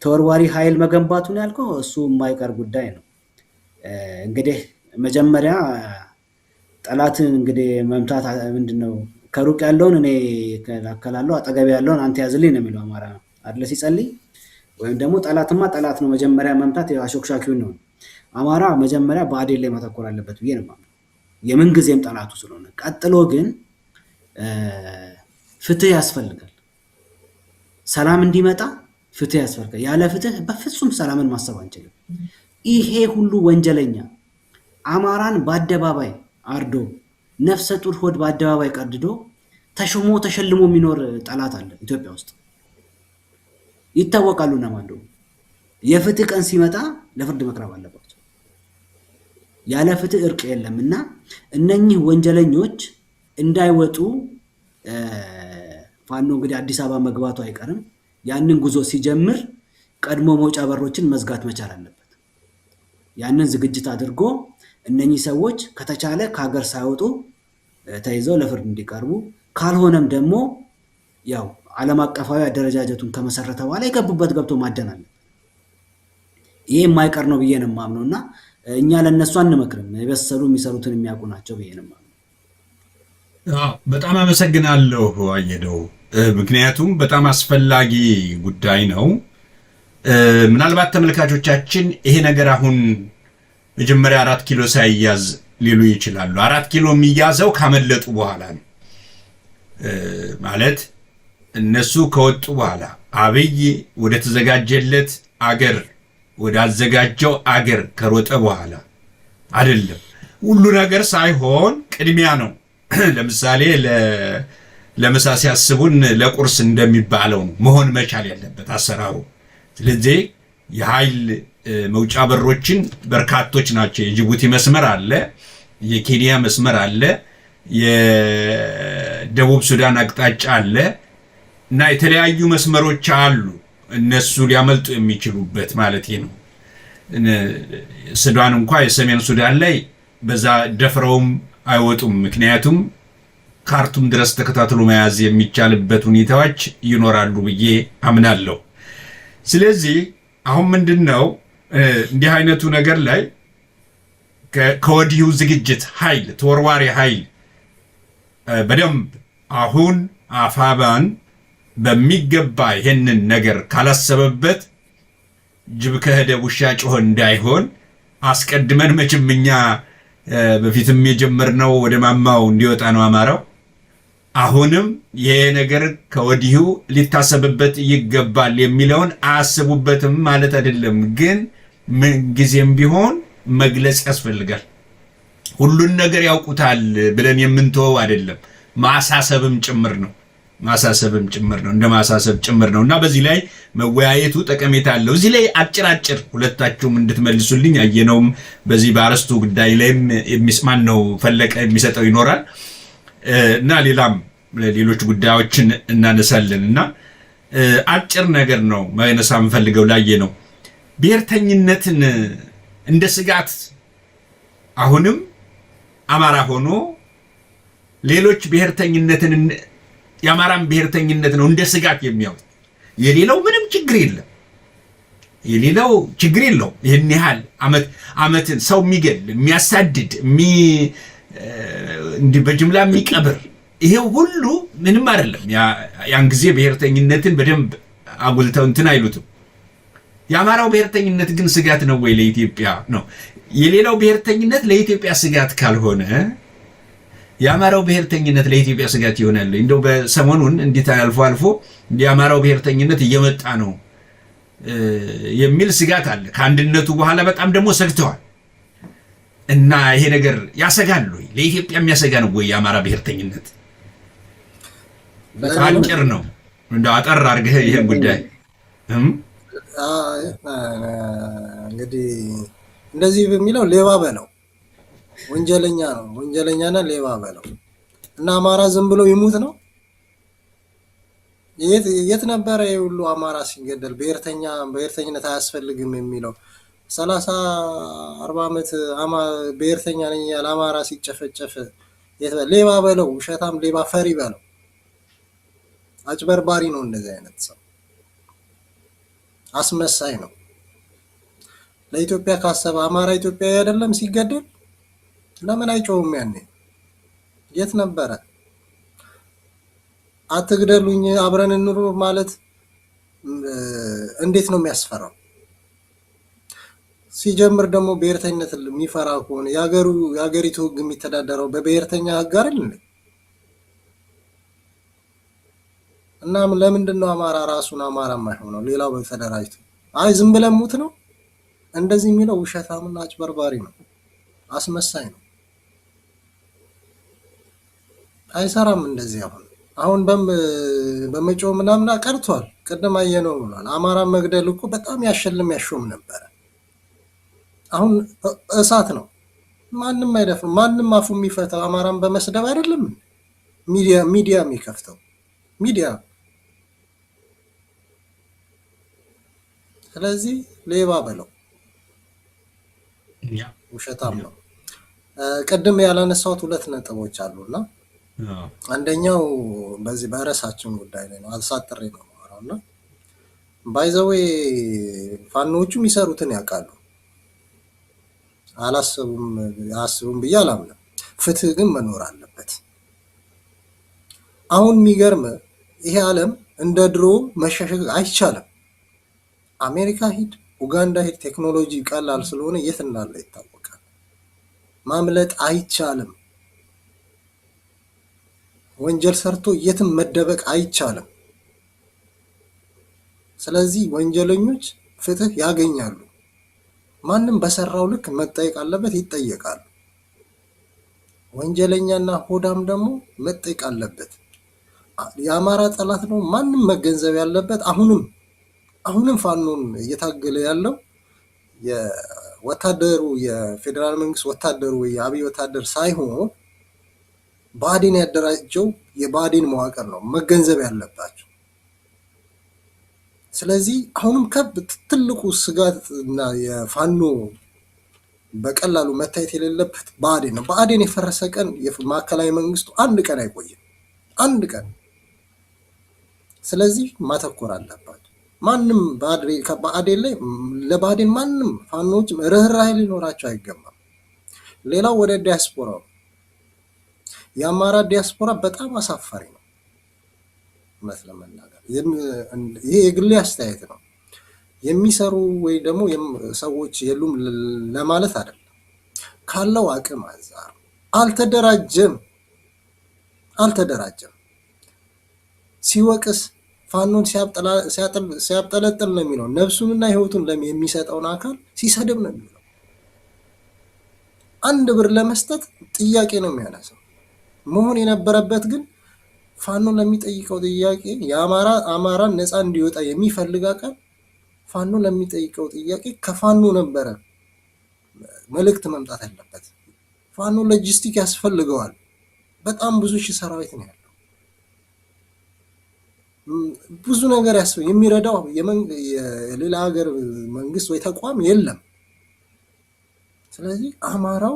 ተወርዋሪ ኃይል መገንባቱን ያልከው እሱ የማይቀር ጉዳይ ነው። እንግዲህ መጀመሪያ ጠላትን እንግዲህ መምታት ምንድነው? ከሩቅ ያለውን እኔ ከላከላለሁ አጠገብ ያለውን አንተ ያዝልኝ ነው የሚለው አማራ አይደል ሲጸልይ። ወይም ደግሞ ጠላትማ ጠላት ነው መጀመሪያ መምታት አሾክሻኪውን ነው። አማራ መጀመሪያ በአዴል ላይ ማተኮር አለበት ብዬ ነው ማለት። የምን ጊዜም ጠላቱ ስለሆነ፣ ቀጥሎ ግን ፍትህ ያስፈልጋል። ሰላም እንዲመጣ ፍትህ ያስፈልጋል። ያለ ፍትህ በፍጹም ሰላምን ማሰብ አንችልም። ይሄ ሁሉ ወንጀለኛ አማራን በአደባባይ አርዶ ነፍሰ ጡር ሆድ በአደባባይ ቀድዶ ተሾሞ ተሸልሞ የሚኖር ጠላት አለ ኢትዮጵያ ውስጥ ይታወቃሉ። እና ማለት የፍትህ ቀን ሲመጣ ለፍርድ መቅረብ አለባቸው። ያለ ፍትህ እርቅ የለምና እነኚህ ወንጀለኞች እንዳይወጡ ፋኖ እንግዲህ አዲስ አበባ መግባቱ አይቀርም። ያንን ጉዞ ሲጀምር ቀድሞ መውጫ በሮችን መዝጋት መቻል አለበት። ያንን ዝግጅት አድርጎ እነኚህ ሰዎች ከተቻለ ከሀገር ሳይወጡ ተይዘው ለፍርድ እንዲቀርቡ፣ ካልሆነም ደግሞ ያው ዓለም አቀፋዊ አደረጃጀቱን ከመሰረተ በኋላ የገቡበት ገብቶ ማደን አለበት። ይሄ የማይቀር ነው ብዬ ነው የማምነውና እኛ ለነሱ አንመክርም። የበሰሉ የሚሰሩትን የሚያውቁ ናቸው ብዬ ነው የማምነው። በጣም አመሰግናለሁ አየደው። ምክንያቱም በጣም አስፈላጊ ጉዳይ ነው። ምናልባት ተመልካቾቻችን ይሄ ነገር አሁን መጀመሪያ 4 ኪሎ ሳይያዝ ሊሉ ይችላሉ። 4 ኪሎ የሚያዘው ካመለጡ በኋላ ነው ማለት እነሱ ከወጡ በኋላ አብይ ወደ ተዘጋጀለት አገር ወደ አዘጋጀው አገር ከሮጠ በኋላ አይደለም። ሁሉ ነገር ሳይሆን ቅድሚያ ነው። ለምሳሌ ለምሳ ሲያስቡን ለቁርስ እንደሚባለው መሆን መቻል ያለበት አሰራሩ። ስለዚህ የኃይል መውጫ በሮችን በርካቶች ናቸው። የጅቡቲ መስመር አለ፣ የኬንያ መስመር አለ፣ የደቡብ ሱዳን አቅጣጫ አለ እና የተለያዩ መስመሮች አሉ እነሱ ሊያመልጡ የሚችሉበት ማለት ነው። ሱዳን እንኳን የሰሜን ሱዳን ላይ በዛ ደፍረውም አይወጡም። ምክንያቱም ካርቱም ድረስ ተከታትሎ መያዝ የሚቻልበት ሁኔታዎች ይኖራሉ ብዬ አምናለሁ። ስለዚህ አሁን ምንድነው እንዲህ አይነቱ ነገር ላይ ከወዲሁ ዝግጅት ኃይል ተወርዋሪ ኃይል በደንብ አሁን አፋባን በሚገባ ይሄንን ነገር ካላሰበበት ጅብ ከሄደ ውሻ ጮኸ እንዳይሆን አስቀድመን መቼም እኛ በፊትም የጀመርነው ወደ ማማው እንዲወጣ ነው አማራው። አሁንም ይሄ ነገር ከወዲሁ ሊታሰብበት ይገባል የሚለውን አያስቡበትም ማለት አይደለም፣ ግን ምን ጊዜም ቢሆን መግለጽ ያስፈልጋል። ሁሉን ነገር ያውቁታል ብለን የምንተወው አይደለም፣ ማሳሰብም ጭምር ነው። እንደ ማሳሰብ ጭምር ነው እና በዚህ ላይ መወያየቱ ጠቀሜታ አለው። እዚህ ላይ አጭር ሁለታችሁም እንድትመልሱልኝ አየነውም በዚህ በአረስቱ ጉዳይ ላይም የሚስማን ነው ፈለቀ የሚሰጠው ይኖራል እና ሌሎች ጉዳዮችን እናነሳለን እና አጭር ነገር ነው ማይነሳ የምፈልገው ላየ ነው። ብሔርተኝነትን እንደ ስጋት አሁንም አማራ ሆኖ ሌሎች ብሔርተኝነትን የአማራን ብሔርተኝነት ነው እንደ ስጋት የሚያዩት። የሌላው ምንም ችግር የለም፣ የሌላው ችግር የለው። ይህን ያህል ዓመትን ሰው የሚገል የሚያሳድድ እንዲህ በጅምላ የሚቀብር ይሄው ሁሉ ምንም አይደለም። ያን ጊዜ ብሔርተኝነትን በደንብ አጉልተው እንትን አይሉትም። የአማራው ብሔርተኝነት ግን ስጋት ነው ወይ ለኢትዮጵያ ነው? የሌላው ብሔርተኝነት ለኢትዮጵያ ስጋት ካልሆነ የአማራው ብሔርተኝነት ለኢትዮጵያ ስጋት ይሆናል? እንደው በሰሞኑን እንዲህ አልፎ አልፎ የአማራው ብሔርተኝነት እየመጣ ነው የሚል ስጋት አለ። ከአንድነቱ በኋላ በጣም ደግሞ ሰግተዋል። እና ይሄ ነገር ያሰጋል ወይ? ለኢትዮጵያ የሚያሰጋ ነው ወይ የአማራ ብሔርተኝነት? አጭር ነው እንደው አጠር አድርገህ ይሄን ጉዳይ እንግዲህ እንደዚህ በሚለው ሌባ በለው ወንጀለኛ ነው፣ ወንጀለኛና ሌባ በለው እና አማራ ዝም ብሎ ይሙት ነው? የት ነበረ የሁሉ አማራ ሲገደል ብሔርተኝነት አያስፈልግም የሚለው? 30-40 ዓመት ብሔርተኛ ነኝ ያለ አማራ ሲጨፈጨፍ ሌባ በለው፣ ውሸታም፣ ሌባ፣ ፈሪ በለው፣ አጭበርባሪ ነው። እንደዚህ አይነት ሰው አስመሳይ ነው። ለኢትዮጵያ ካሰበ አማራ ኢትዮጵያዊ አይደለም ሲገደል ለምን አይጮህም? ያኔ የት ነበረ? አትግደሉኝ አብረን እንኑር ማለት እንዴት ነው የሚያስፈራው? ሲጀምር ደግሞ ብሔርተኝነት የሚፈራ ከሆነ የሀገሪቱ ሕግ የሚተዳደረው በብሔርተኛ ሕግ አይደል? እና ለምንድን ነው አማራ ራሱን አማራ የማይሆነው? ሌላው በተደራጅቶ አይ ዝም ብለን ሙት ነው እንደዚህ የሚለው ውሸታምና አጭበርባሪ ነው፣ አስመሳይ ነው፣ አይሰራም እንደዚህ። አሁን በመጮህ ምናምን ቀርቷል። ቅድም አየነው ብሏል። አማራ መግደል እኮ በጣም ያሸልም ያሾም ነበረ። አሁን እሳት ነው። ማንም አይደፍርም። ማንም አፉ የሚፈታው አማራን በመስደብ አይደለም። ሚዲያ የሚከፍተው ሚዲያ። ስለዚህ ሌባ በለው ውሸታም ነው። ቅድም ያላነሳሁት 2 ነጥቦች አሉና አንደኛው በዚህ በራሳችን ጉዳይ ላይ ነው። አልሳጥሬ ነው ማራውና ባይዘዌ ፋኖቹ የሚሰሩትን ያውቃሉ። አያስቡም ብዬ አላምንም። ፍትህ ግን መኖር አለበት። አሁን የሚገርም ይሄ ዓለም እንደ ድሮ መሸሸግ አይቻልም። አሜሪካ ሂድ፣ ኡጋንዳ ሂድ፣ ቴክኖሎጂ ቀላል ስለሆነ የት እንዳለ ይታወቃል። ማምለጥ አይቻልም። ወንጀል ሰርቶ የትም መደበቅ አይቻልም። ስለዚህ ወንጀለኞች ፍትህ ያገኛሉ። ማንም በሰራው ልክ መጠየቅ አለበት፣ ይጠየቃሉ። ወንጀለኛና ሆዳም ደግሞ መጠየቅ አለበት። የአማራ ጠላት ነው ማንም መገንዘብ ያለበት። አሁንም ፋኖን እየታገለ ያለው የወታደሩ የፌዴራል መንግስት ወታደሩ ወይ የአብይ ወታደር ሳይሆን ብአዴን ያደራጀው የብአዴን መዋቅር ነው መገንዘብ ያለባቸው። ስለዚህ አሁንም ትልቁ ስጋት እና የፋኖ በቀላሉ መታየት የሌለበት ብአዴን ነው። ብአዴን የፈረሰ ቀን ማዕከላዊ መንግስቱ አንድ ቀን አይቆይም፣ አንድ ቀን። ስለዚህ ማተኮር አለባቸው። ማንም ከብአዴን ላይ ለብአዴን ማንም ፋኖች ርህራሄ ሊኖራቸው አይገባም። ሌላው ወደ ዲያስፖራው የአማራ ዲያስፖራ በጣም አሳፋሪ ነው እውነት ለመናገር። ይሄ የግሌ አስተያየት ነው። የሚሰሩ ወይ ደግሞ ሰዎች የሉም ለማለት አይደለም። ካለው አቅም አንፃር አልተደራጀም። ሲወቅስ ፋኖን ሲያብጠለጥል ነው የሚለው። ነፍሱንና ህይወቱን የሚሰጠውን አካል ሲሰድብ ነው የሚለው። 1 ብር ለመስጠት ጥያቄ ነው የሚያነሳው። መሆን የነበረበት ግን ፋኖ ለሚጠይቀው ጥያቄ አማራን ነፃ እንዲወጣ የሚፈልግ አካል ፋኖ ለሚጠይቀው ጥያቄ ከፋኖ ነበረ መልእክት መምጣት ያለበት። ፋኖ ሎጂስቲክ ያስፈልገዋል። በጣም ብዙ ሺህ ሰራዊት ነው ያለው። ብዙ ነገር የሚረዳው የሌላ ሀገር መንግስት ወይ ተቋም የለም። ስለዚህ አማራው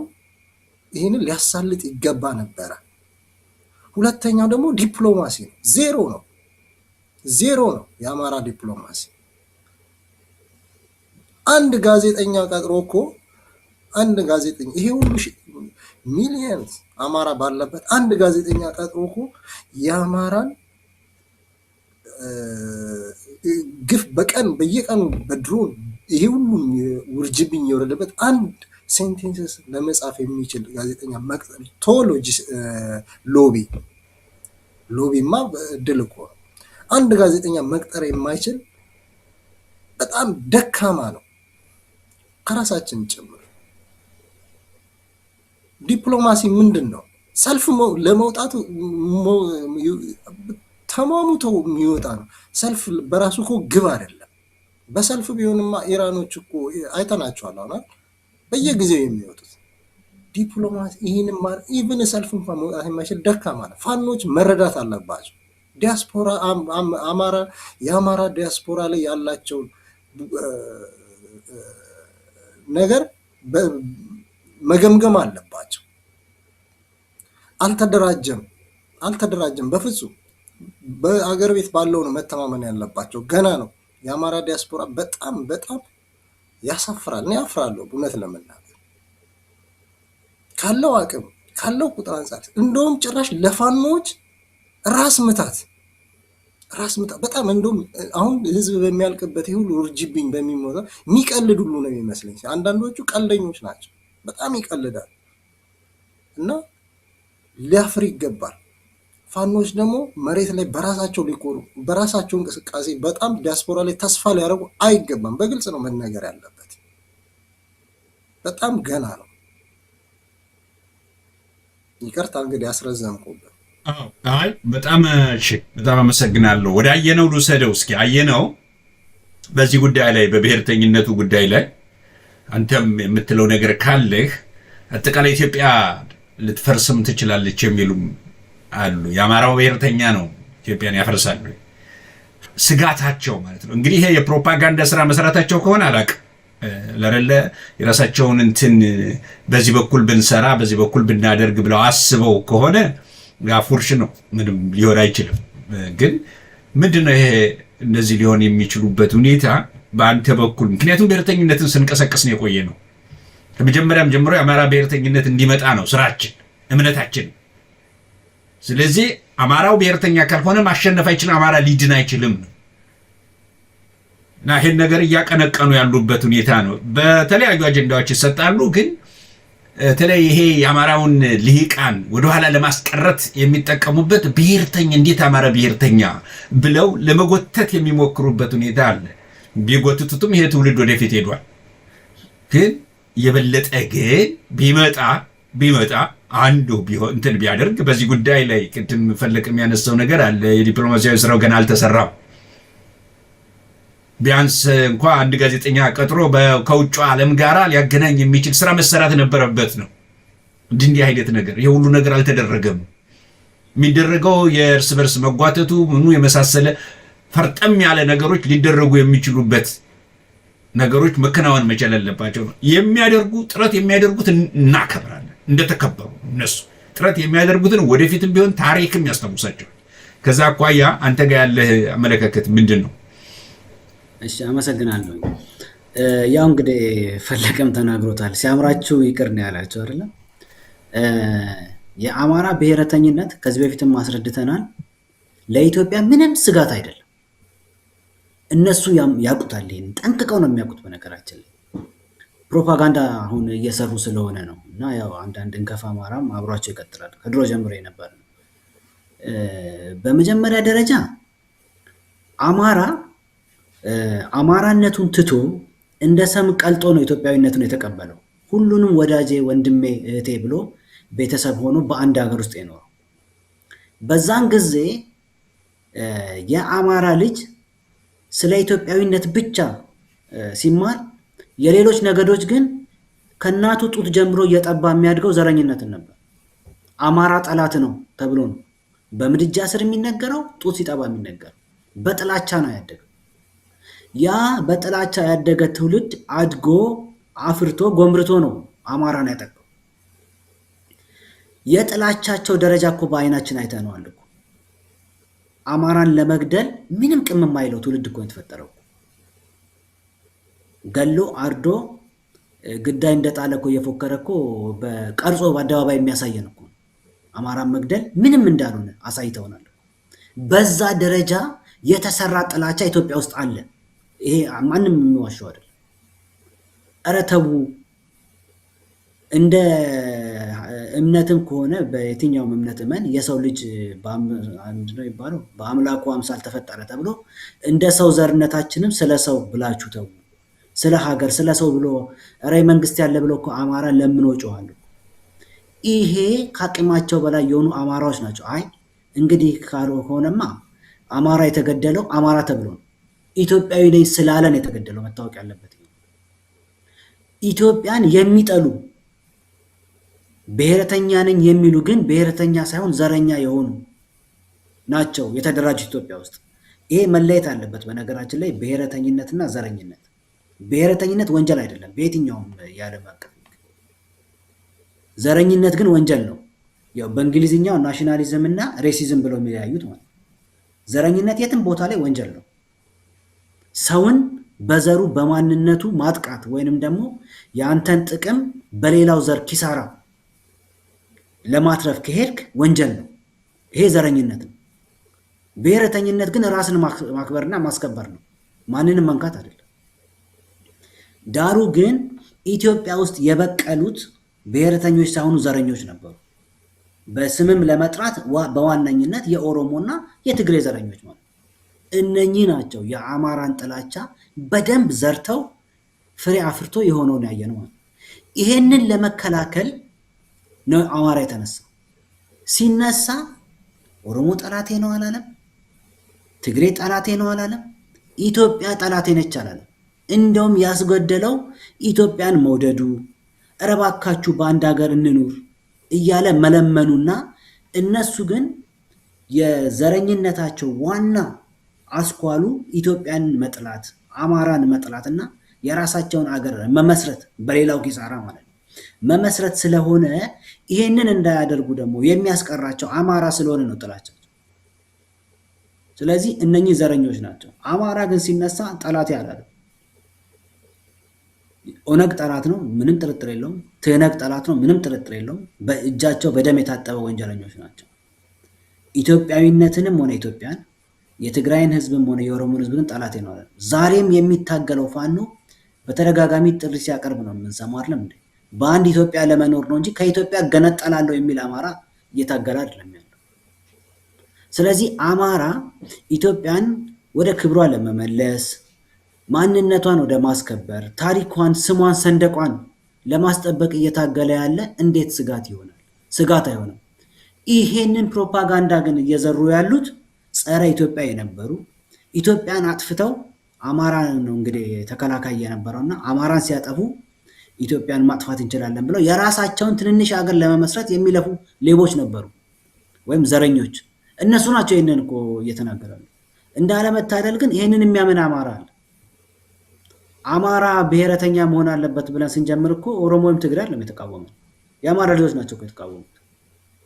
ይህንን ሊያሳልጥ ይገባ ነበረ። ሁለተኛው ደግሞ ዲፕሎማሲ ነው። ዜሮ ነው የአማራ ዲፕሎማሲ። አንድ ጋዜጠኛ ቀጥሮ እኮ ይሄ ሁሉ ሚሊየንስ አማራ ባለበት አንድ ጋዜጠኛ ቀጥሮ እኮ የአማራን ግፍ በየቀኑ በድሮን ይሄ ሁሉ ውርጅብኝ የወረደበት አንድ ሴንቴንስስ ለመጻፍ የሚችል ጋዜጠኛ መቅጠር ሎቢማ እድል እኮ ነው። አንድ ጋዜጠኛ መቅጠር የማይችል በጣም ደካማ ነው፣ ከራሳችን ጭምር። ዲፕሎማሲ ምንድን ነው? ሰልፍ ለመውጣቱ ተሟሙቶ የሚወጣ ነው። ሰልፍ በራሱ እኮ ግብ አይደለም። በሰልፍ ቢሆንማ ኢራኖች እኮ አይተናቸዋል አሁን በየጊዜው የሚወጡት። ዲፕሎማሲ ይህንም ኢቭን ሰልፍ እንኳን መውጣት የማይችል ደካማ ነው። ፋኖች መረዳት አለባቸው። ዲያስፖራ የአማራ ዲያስፖራ ላይ ያላቸውን ነገር መገምገም አለባቸው። አልተደራጀም በፍጹም። በአገር ቤት ባለው ነው መተማመን ያለባቸው። ገና ነው። የአማራ ዲያስፖራ በጣም ያሳፍራል። እኔ አፍራለሁ እውነት ለመናገር ካለው አቅም ካለው ቁጥር አንጻር። እንደውም ጭራሽ ለፋኖች ራስ ምታት በጣም እንደውም አሁን ህዝብ በሚያልቅበት ይሁሉ ውርጅብኝ በሚሞታ የሚቀልድ ሁሉ ነው የሚመስለኝ። አንዳንዶቹ ቀልደኞች ናቸው፣ በጣም ይቀልዳል እና ሊያፍር ይገባል። ፋኖች ደግሞ መሬት ላይ በራሳቸው ሊቆሩ በራሳቸው እንቅስቃሴ በጣም ዲያስፖራ ላይ ተስፋ ሊያደርጉ አይገባም። በግልጽ ነው መነገር ያለበት። በጣም ገና ነው። ይቅርታ እንግዲህ አስረዘምኩበት። አይ በጣም አመሰግናለሁ። ወደ አየነው ልውሰደው እስኪ። አየነው በዚህ ጉዳይ ላይ በብሔርተኝነቱ ጉዳይ ላይ አንተም የምትለው ነገር ካለህ፣ አጠቃላይ ኢትዮጵያ ልትፈርስም ትችላለች የሚሉም አሉ። የአማራው ብሔርተኛ ነው ኢትዮጵያን ያፈርሳሉ ስጋታቸው ማለት ነው። እንግዲህ ይሄ የፕሮፓጋንዳ ስራ መሰራታቸው ከሆነ አላውቅም። ለረለ የራሳቸውን እንትን በዚህ በኩል ብንሰራ በዚህ በኩል ብናደርግ ብለው አስበው ከሆነ ጋፉርሽ ነው፣ ምንም ሊሆን አይችልም። ግን ምንድነው ይሄ እንደዚህ ሊሆን የሚችሉበት ሁኔታ በአንተ በኩል? ምክንያቱም ብሔርተኝነትን ስንቀሰቅስ ነው የቆየ ነው። ከመጀመሪያም ጀምሮ የአማራ ብሔርተኝነት እንዲመጣ ነው ስራችን፣ እምነታችን። ስለዚህ አማራው ብሔርተኛ ካልሆነ ማሸነፍ አይችልም፣ አማራ ሊድን አይችልም ነው እና ይህን ነገር እያቀነቀኑ ያሉበት ሁኔታ ነው። በተለያዩ አጀንዳዎች ይሰጣሉ። ግን በተለይ ይሄ የአማራውን ልሂቃን ወደኋላ ለማስቀረት የሚጠቀሙበት ብሔርተኛ፣ እንዴት አማራ ብሔርተኛ ብለው ለመጎተት የሚሞክሩበት ሁኔታ አለ። ቢጎትቱትም ይሄ ትውልድ ወደፊት ሄዷል። ግን የበለጠ ግን ቢመጣ አንዱ ቢሆን እንትን ቢያደርግ በዚህ ጉዳይ ላይ ቅድም ፈለቅ የሚያነሳው ነገር አለ። የዲፕሎማሲያዊ ስራው ገና አልተሰራም። ቢያንስ እንኳ አንድ ጋዜጠኛ ቀጥሮ ከውጭ ዓለም ጋር ሊያገናኝ የሚችል ስራ መሰራት ነበረበት ነው። እንዲህ አይነት ነገር ይሄ ሁሉ ነገር አልተደረገም። የሚደረገው የእርስ በርስ መጓተቱ ምኑ የመሳሰለ ፈርጠም ያለ ነገሮች ሊደረጉ የሚችሉበት ነገሮች መከናወን መቻል አለባቸው ነው ጥረት የሚያደርጉት እናከብራለን። እንደተከበሩ እነሱ ጥረት የሚያደርጉትን ወደፊትም ቢሆን ታሪክም ያስታውሳቸው። ከዛ አኳያ አንተ ጋር ያለህ አመለካከት ምንድን ነው? እሺ አመሰግናለሁ። ያው እንግዲህ ፈለቀም ተናግሮታል። ሲያምራችሁ ይቅር ነው ያላችሁ አይደለም። የአማራ ብሔረተኝነት ከዚህ በፊትም አስረድተናል፣ ለኢትዮጵያ ምንም ስጋት አይደለም። እነሱ ያውቁታል፣ ይሄን ጠንቅቀው ነው የሚያውቁት። በነገራችን ላይ ፕሮፓጋንዳ አሁን እየሰሩ ስለሆነ ነው። እና ያው አንዳንድ እንከፋ አማራም አብሯቸው ይቀጥላል፣ ከድሮ ጀምሮ የነበረ ነው። በመጀመሪያ ደረጃ አማራነቱን ትቶ እንደ ሰም ቀልጦ ነው ኢትዮጵያዊነቱን የተቀበለው። ሁሉንም ወዳጄ፣ ወንድሜ፣ እህቴ ብሎ ቤተሰብ ሆኖ በአንድ ሀገር ውስጥ የኖረው። በዛን ጊዜ የአማራ ልጅ ስለ ኢትዮጵያዊነት ብቻ ሲማር፣ የሌሎች ነገዶች ግን ከእናቱ ጡት ጀምሮ እየጠባ የሚያድገው ዘረኝነትን ነበር። አማራ ጠላት ነው ተብሎ ነው በምድጃ ስር የሚነገረው፣ ጡት ሲጠባ የሚነገረው። በጥላቻ ነው ያደገው። ያ በጥላቻ ያደገ ትውልድ አድጎ አፍርቶ ጎምርቶ ነው አማራን ያጠቃው። የጥላቻቸው ደረጃ እኮ በአይናችን አይተነዋል እኮ። አማራን ለመግደል ምንም ቅም የማይለው ትውልድ እኮ የተፈጠረው። ገሎ አርዶ ግዳይ እንደጣለ እኮ እየፎከረ እኮ በቀርጾ በአደባባይ የሚያሳየን እኮ አማራን መግደል ምንም እንዳልሆነ አሳይተውናል። በዛ ደረጃ የተሰራ ጥላቻ ኢትዮጵያ ውስጥ አለ። ይሄ ማንም የሚዋሸው አይደለም። ኧረ ተው። እንደ እምነትም ከሆነ በየትኛውም እምነት እመን የሰው ልጅ በአምላኩ አምሳል ተፈጠረ ተብሎ እንደ ሰው ዘርነታችንም ስለ ሰው ብላችሁ ተው። ስለ ሀገር ስለ ሰው ብሎ ራይ መንግስት ያለ ብሎ እኮ አማራ ለምን ወጪዋሉ። ይሄ ከአቅማቸው በላይ የሆኑ አማራዎች ናቸው። አይ እንግዲህ ካልሆነማ አማራ የተገደለው አማራ ተብሎ ነው። ኢትዮጵያዊ ነኝ ስላለን የተገደለው መታወቅ ያለበት። ኢትዮጵያን የሚጠሉ ብሔረተኛ ነኝ የሚሉ ግን ብሔረተኛ ሳይሆን ዘረኛ የሆኑ ናቸው የተደራጁት ኢትዮጵያ ውስጥ። ይሄ መለየት አለበት። በነገራችን ላይ ብሔረተኝነትና ዘረኝነት። ብሔረተኝነት ወንጀል አይደለም በየትኛውም የዓለም አቀፍ። ዘረኝነት ግን ወንጀል ነው። ያው በእንግሊዝኛው ናሽናሊዝም እና ሬሲዝም ብለው የሚለያዩት ማለት። ዘረኝነት የትም ቦታ ላይ ወንጀል ነው። ሰውን በዘሩ በማንነቱ ማጥቃት ወይንም ደግሞ የአንተን ጥቅም በሌላው ዘር ኪሳራ ለማትረፍ ከሄድክ ወንጀል ነው። ይሄ ዘረኝነት ነው። ብሔረተኝነት ግን ራስን ማክበርና ማስከበር ነው፣ ማንንም መንካት አይደለም። ዳሩ ግን ኢትዮጵያ ውስጥ የበቀሉት ብሔረተኞች ሳይሆኑ ዘረኞች ነበሩ። በስምም ለመጥራት በዋነኝነት የኦሮሞና የትግሬ ዘረኞች ማለት እነኚህ ናቸው የአማራን ጥላቻ በደንብ ዘርተው ፍሬ አፍርቶ የሆነውን ያየነው ማለት። ይሄንን ለመከላከል ነው አማራ የተነሳው። ሲነሳ ኦሮሞ ጠላቴ ነው አላለም፣ ትግሬ ጠላቴ ነው አላለም፣ ኢትዮጵያ ጠላቴ ነች አላለም። እንደውም ያስገደለው ኢትዮጵያን መውደዱ፣ እባካችሁ በአንድ ሀገር እንኑር እያለ መለመኑና እነሱ ግን የዘረኝነታቸው ዋና አስኳሉ ኢትዮጵያን መጥላት፣ አማራን መጥላትና የራሳቸውን አገር መመስረት በሌላው ኪሳራ ማለት ነው መመስረት ስለሆነ ይሄንን እንዳያደርጉ ደግሞ የሚያስቀራቸው አማራ ስለሆነ ነው ጥላቻቸው። ስለዚህ እነኚህ ዘረኞች ናቸው። አማራ ግን ሲነሳ ጠላት ያላለው ኦነግ ጠላት ነው፣ ምንም ጥርጥር የለውም። ትህነግ ጠላት ነው፣ ምንም ጥርጥር የለውም። በእጃቸው በደም የታጠበ ወንጀለኞች ናቸው። ኢትዮጵያዊነትንም ሆነ ኢትዮጵያን የትግራይን ህዝብም ሆነ የኦሮሞን ህዝብ ግን ጠላት ነው። ዛሬም የሚታገለው ፋኖ በተደጋጋሚ ጥሪ ሲያቀርብ ነው የምንሰማው አይደል እንዴ? በአንድ ኢትዮጵያ ለመኖር ነው እንጂ ከኢትዮጵያ ገነጠላለሁ የሚል አማራ እየታገለ አይደለም ያለው። ስለዚህ አማራ ኢትዮጵያን ወደ ክብሯ ለመመለስ ማንነቷን ወደ ማስከበር ታሪኳን፣ ስሟን፣ ሰንደቋን ለማስጠበቅ እየታገለ ያለ እንዴት ስጋት ይሆናል? ስጋት አይሆንም። ይሄንን ፕሮፓጋንዳ ግን እየዘሩ ያሉት ጸረ ኢትዮጵያ የነበሩ ኢትዮጵያን አጥፍተው አማራ ነው እንግዲህ ተከላካይ የነበረውና አማራን ሲያጠፉ ኢትዮጵያን ማጥፋት እንችላለን ብለው የራሳቸውን ትንንሽ ሀገር ለመመስረት የሚለፉ ሌቦች ነበሩ ወይም ዘረኞች። እነሱ ናቸው ይሄንን እኮ እየተናገራሉ። እንዳለመታደል ግን ይሄንን የሚያምን አማራ አለ። አማራ ብሔረተኛ መሆን አለበት ብለን ስንጀምር እኮ ኦሮሞ ወይም ትግሬ አይደለም የተቃወመው፣ የአማራ ልጆች ናቸው እኮ የተቃወሙት።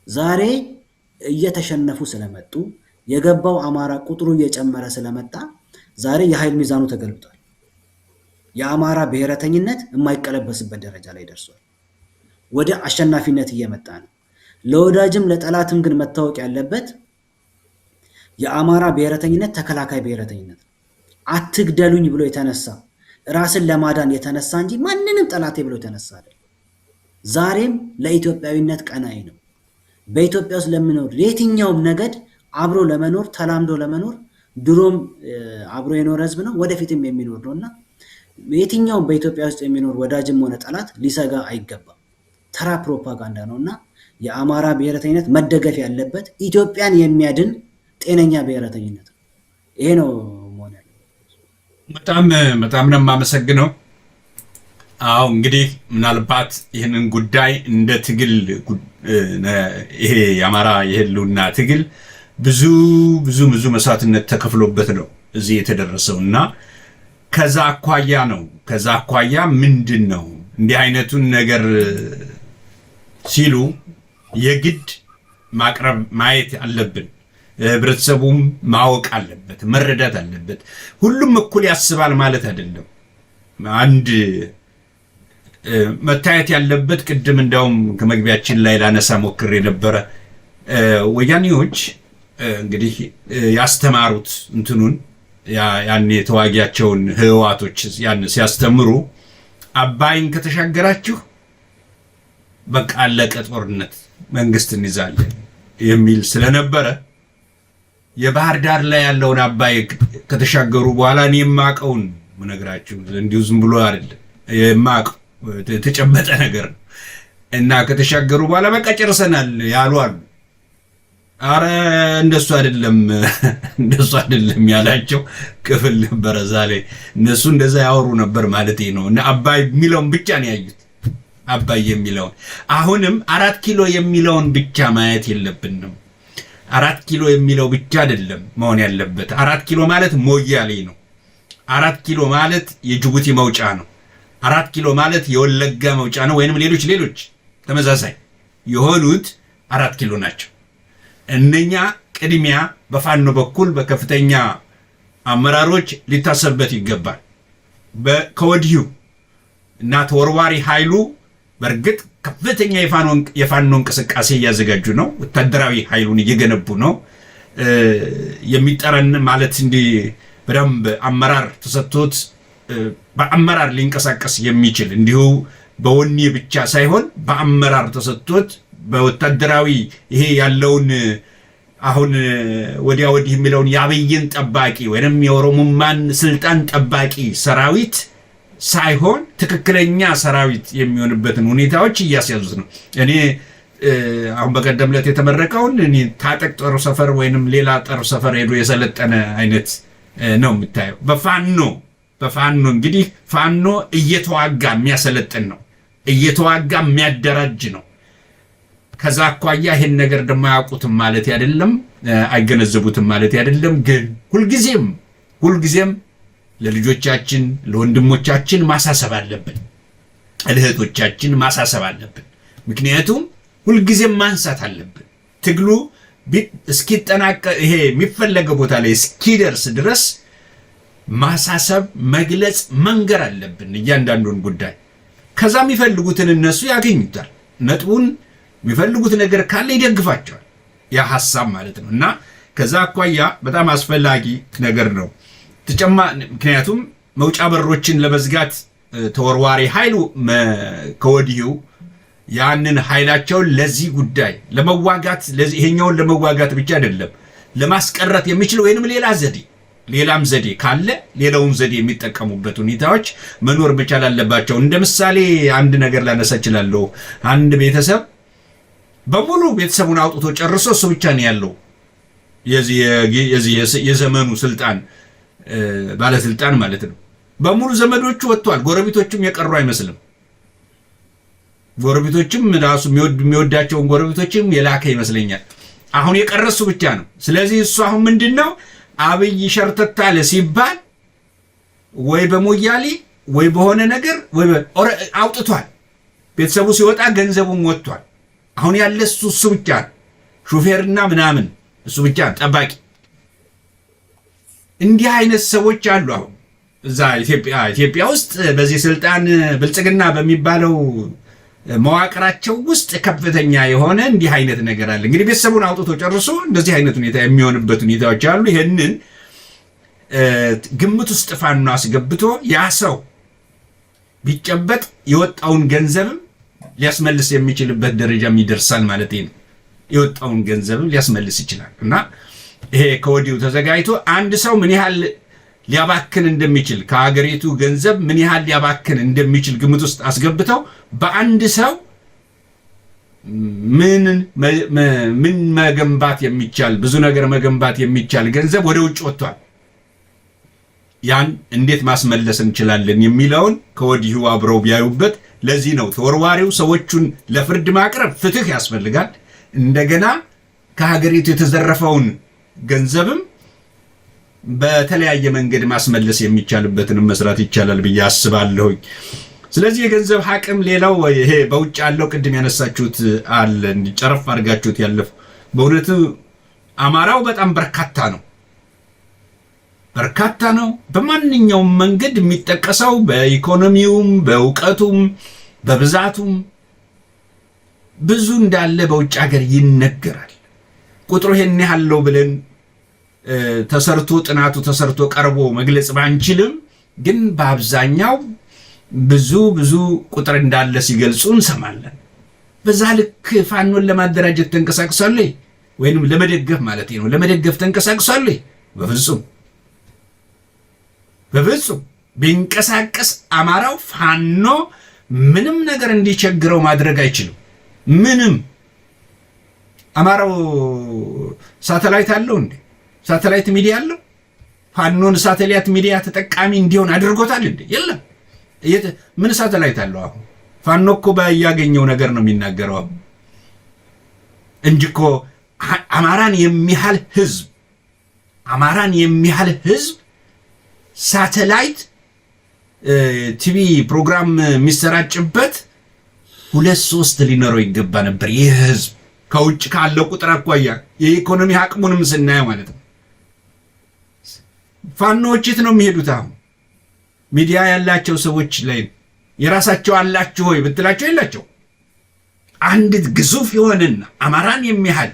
ዛሬ እየተሸነፉ ስለመጡ የገባው አማራ ቁጥሩ እየጨመረ ስለመጣ ዛሬ የኃይል ሚዛኑ ተገልብጧል። የአማራ ብሔረተኝነት የማይቀለበስበት ደረጃ ላይ ደርሷል። ወደ አሸናፊነት እየመጣ ነው። ለወዳጅም ለጠላትም ግን መታወቅ ያለበት የአማራ ብሔረተኝነት ተከላካይ ብሔረተኝነት፣ አትግደሉኝ ብሎ የተነሳ ራስን ለማዳን የተነሳ እንጂ ማንንም ጠላቴ ብሎ የተነሳ አይደለም። ዛሬም ለኢትዮጵያዊነት ቀናይ ነው። በኢትዮጵያ ውስጥ ለሚኖር የትኛውም ነገድ አብሮ ለመኖር ተላምዶ ለመኖር ድሮም አብሮ የኖረ ህዝብ ነው፣ ወደፊትም የሚኖር ነውና የትኛውም በኢትዮጵያ ውስጥ የሚኖር ወዳጅም ሆነ ጠላት ሊሰጋ አይገባም። ተራ ፕሮፓጋንዳ ነውና የአማራ ብሔረተኝነት መደገፍ ያለበት ኢትዮጵያን የሚያድን ጤነኛ ብሔረተኝነት ነው። ይሄ ነው መሆን ያለው። በጣም ነው የማመሰግነው። አዎ እንግዲህ ምናልባት ይህንን ጉዳይ እንደ ትግል ይሄ የአማራ የህልውና ትግል ብዙ ብዙ ብዙ መስዋዕትነት ተከፍሎበት ነው እዚህ የተደረሰውና ከዛ አኳያ ምንድን ነው እንዲህ አይነቱን ነገር ሲሉ የግድ ማቅረብ ማየት አለብን። ህብረተሰቡም ማወቅ አለበት፣ መረዳት አለበት። ሁሉም እኩል ያስባል ማለት አይደለም። አንድ መታየት ያለበት ቅድም እንዳውም ከመግቢያችን ላይ ላነሳ ሞክሬ ነበረ። ወያኔዎች እንግዲህ ያስተማሩት እንትኑን ያን የተዋጊያቸውን ህዋቶች ያን ሲያስተምሩ አባይን ከተሻገራችሁ በቃ አለቀ ጦርነት መንግስት እንይዛለን የሚል ስለነበረ የባህር ዳር ላይ ያለውን አባይ ከተሻገሩ በኋላ እኔ የማውቀውን ምነግራችሁ እንዲሁ ዝም ብሎ አይደለም የማውቀው ተጨበጠ ነገር ነው እና ከተሻገሩ በኋላ በቃ ጨርሰናል ያሉ አሉ። አረ እንደሱ አይደለም ያላቸው ክፍል ነበር ዛሬ እነሱ እንደዛ ያወሩ ነበር ማለት ነው። እና አባይ የሚለውን ብቻ ነው ያዩት። አባይ የሚለውን አሁንም 4 ኪሎ የሚለውን ብቻ ማየት የለብንም። 4 ኪሎ የሚለው ብቻ አይደለም መሆን ያለበት። 4 ኪሎ ማለት ሞያሌ ነው። 4 ኪሎ ማለት የጅቡቲ መውጫ ነው። 4 ኪሎ ማለት የወለጋ መውጫ ነው። ወይንም ሌሎች ተመሳሳይ የሆኑት 4 ኪሎ ናቸው። እነኛ ቅድሚያ በፋኖ በኩል በከፍተኛ አመራሮች ሊታሰብበት ይገባል። ከወዲሁ እና ተወርዋሪ ኃይሉ በእርግጥ ከፍተኛ የፋኖ እንቅስቃሴ እያዘጋጁ ነው። ወታደራዊ ኃይሉን እየገነቡ ነው። የሚጠረን ማለት እንዲህ በደንብ አመራር ተሰጥቶት በአመራር ሊንቀሳቀስ የሚችል እንዲሁ በወኔ ብቻ ሳይሆን በአመራር ተሰጥቶት በወታደራዊ ይሄ ያለውን አሁን ወዲያ ወዲህ የሚለውን የአብይን ጠባቂ ወይንም የኦሮሞማን ስልጣን ጠባቂ ሰራዊት ሳይሆን ትክክለኛ ሰራዊት የሚሆንበትን ሁኔታዎች እያስያዙት ነው። እኔ አሁን በቀደም ዕለት የተመረቀውን እኔ ታጠቅ ጦር ሰፈር ወይንም ሌላ ጦር ሰፈር ሄዶ የሰለጠነ አይነት ነው የምታየው። በፋኖ እንግዲህ ፋኖ እየተዋጋ የሚያሰለጥን ነው፣ እየተዋጋ የሚያደራጅ ነው። ከዛ አኳያ ይሄን ነገር ደግሞ አያውቁትም ማለት አይደለም፣ አይገነዘቡትም ማለት አይደለም። ግን ሁልጊዜም ለልጆቻችን ለወንድሞቻችን ማሳሰብ አለብን፣ ለእህቶቻችን ማሳሰብ አለብን። ምክንያቱም ሁልጊዜም ማንሳት አለብን። ትግሉ እስኪጠናቀቅ ይሄ የሚፈለገው ቦታ ላይ እስኪደርስ ድረስ ማሳሰብ፣ መግለጽ፣ መንገር አለብን እያንዳንዱን ጉዳይ። ከዛ የሚፈልጉትን እነሱ ያገኙታል። ነጥቡን የሚፈልጉት ነገር ካለ ይደግፋቸዋል። ያ ሐሳብ ማለት ነው። እና ከዛ አኳያ በጣም አስፈላጊ ነገር ነው። ምክንያቱም መውጫ በሮችን ለመዝጋት ተወርዋሪ ኃይሉ ከወዲሁ ያንን ኃይላቸውን ለዚህ ጉዳይ ለመዋጋት ይሄኛውን ለመዋጋት ብቻ አይደለም ለማስቀረት የሚችል ወይንም ሌላም ዘዴ ካለ ሌላውን ዘዴ የሚጠቀሙበት ሁኔታዎች መኖር መቻል አለባቸው። እንደ ምሳሌ አንድ ነገር ላነሳ እችላለሁ። አንድ ቤተሰብ በሙሉ ቤተሰቡን አውጥቶ ጨርሶ እሱ ብቻ ነው ያለው የዘመኑ ስልጣን ባለስልጣን ማለት ነው። በሙሉ ዘመዶቹ ወጥቷል። ጎረቤቶቹም የቀሩ አይመስልም። ጎረቤቶችም ራሱ የሚወዳቸውን ጎረቤቶችም የላከ ይመስለኛል። አሁን የቀረሱ ብቻ ነው። ስለዚህ እሱ አሁን ምንድነው አብይ ሸርተት አለ ሲባል ወይ በሞያሌ ወይ በሆነ ነገር ወይ አውጥቷል። ቤተሰቡ ሲወጣ ገንዘቡም ወጥቷል። አሁን ያለ እሱ ብቻ ሹፌርና ምናምን እሱ ብቻ ጠባቂ። እንዲህ አይነት ሰዎች አሉ። አሁን እዛ ኢትዮጵያ ውስጥ በዚህ ስልጣን ብልጽግና በሚባለው መዋቅራቸው ውስጥ ከፍተኛ የሆነ እንዲህ አይነት ነገር አለ። እንግዲህ ቤተሰቡን አውጥቶ ጨርሶ እንደዚህ አይነት ሁኔታ የሚሆንበት ሁኔታዎች አሉ። ይሄንን ግምት ውስጥ ፋኖ አስገብቶ ያ ሰው ቢጨበጥ የወጣውን ገንዘብም ሊያስመልስ የሚችልበት ደረጃም ይደርሳል ማለት ነው። የወጣውን ገንዘብም ሊያስመልስ ይችላል እና ይሄ ከወዲሁ ተዘጋጅቶ አንድ ሰው ምን ያህል ሊያባክን እንደሚችል ከሀገሪቱ ገንዘብ ምን ያህል ሊያባክን እንደሚችል ግምት ውስጥ አስገብተው በአንድ ሰው ምን መገንባት የሚቻል ብዙ ነገር መገንባት የሚቻል ገንዘብ ወደ ውጭ ወጥቷል። ያን እንዴት ማስመለስ እንችላለን የሚለውን ከወዲሁ አብረው ቢያዩበት። ለዚህ ነው ተወርዋሪው ሰዎቹን ለፍርድ ማቅረብ ፍትህ ያስፈልጋል። እንደገና ከሀገሪቱ የተዘረፈውን ገንዘብም በተለያየ መንገድ ማስመለስ የሚቻልበትን መስራት ይቻላል ብዬ አስባለሁ። ስለዚህ የገንዘብ አቅም ሌላው ይሄ በውጭ ያለው ቅድም ያነሳችሁት አለ እንዲጨረፍ አድርጋችሁት ያለፈው በእውነቱ አማራው በጣም በርካታ ነው። በማንኛውም መንገድ የሚጠቀሰው በኢኮኖሚውም በእውቀቱም በብዛቱም ብዙ እንዳለ በውጭ ሀገር ይነገራል። ቁጥሩ ይሄን ያህል ብለን ተሰርቶ ጥናቱ ተሰርቶ ቀርቦ መግለጽ ባንችልም ግን በአብዛኛው ብዙ ቁጥር እንዳለ ሲገልጹ እንሰማለን። በዛ ልክ ፋኖን ለማደራጀት ተንቀሳቅሷል ወይንም ለመደገፍ ማለት ነው ለመደገፍ ተንቀሳቅሷል? በፍጹም ቢንቀሳቀስ አማራው ፋኖ ምንም ነገር እንዲቸግረው ማድረግ አይችልም። ምንም አማራው ሳተላይት አለው እንዴ? ሳተላይት ሚዲያ አለው? ፋኖን ሳተላይት ሚዲያ ተጠቃሚ እንዲሆን አድርጎታል እንዴ? የለም። ምን ሳተላይት አለው? አሁን ፋኖ እኮ ባያገኘው ነገር ነው የሚናገረው እንጂ እኮ አማራን የሚያህል ህዝብ ሳተላይት ቲቪ ፕሮግራም የሚሰራጭበት 2-3 ሊኖረው ይገባ ነበር። ይህ ህዝብ ከውጭ ካለው ቁጥር አኳያ የኢኮኖሚ አቅሙንም ስናየው ማለት ነው። ፋኖዎች የት ነው የሚሄዱት? አሁን ሚዲያ ያላቸው ሰዎች ላይ የራሳቸው አላቸው ወይ ብትላቸው የላቸው። አንድ ግዙፍ የሆነና አማራን የሚያህል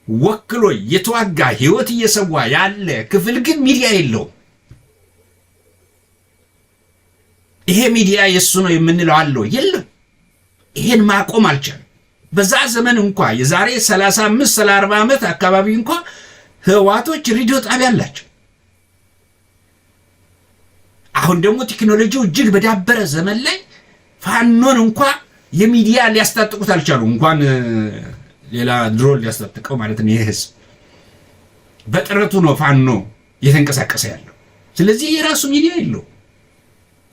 ወክሎ የተዋጋ ህይወት እየሰዋ ያለ ክፍል ግን ሚዲያ የለውም። ይሄ ሚዲያ የሱ ነው የምንለው አለው የለም። ይሄን ማቆም አልቻለም። በዛ ዘመን እንኳ የዛሬ 35-40 ዓመት አካባቢ እንኳ ህዋቶች ሬዲዮ ጣቢያ አላቸው። አሁን ደግሞ ቴክኖሎጂው እጅግ በዳበረ ዘመን ላይ ፋኖን እንኳ የሚዲያ ሊያስታጥቁት አልቻሉም። እንኳን ሌላ ድሮን ሊያስታጥቀው ማለት ነው። ይሄ ህዝብ በጥረቱ ነው ፋኖ እየተንቀሳቀሰ ያለው። ስለዚህ የራሱ ሚዲያ የለው።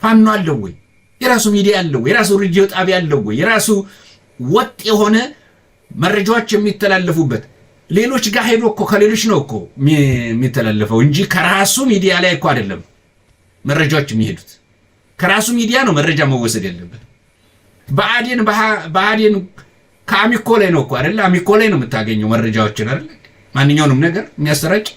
ፋኖ አለው ወይ? የራሱ ሚዲያ አለው? የራሱ ሬዲዮ ጣቢያ አለው ወይ? የራሱ ወጥ የሆነ መረጃዎች የሚተላለፉበት ሌሎች ጋር ሄዶ እኮ ከሌሎች ነው እኮ የሚተላለፈው እንጂ ከራሱ ሚዲያ ላይ እኮ አይደለም መረጃዎች የሚሄዱት። ከራሱ ሚዲያ ነው መረጃ መወሰድ ያለበት። በአዴን ከአሚኮ ላይ ነው እኮ አይደል? አሚኮ ላይ ነው የምታገኘው መረጃዎችን አይደል? ማንኛውንም ነገር የሚያሰራጭ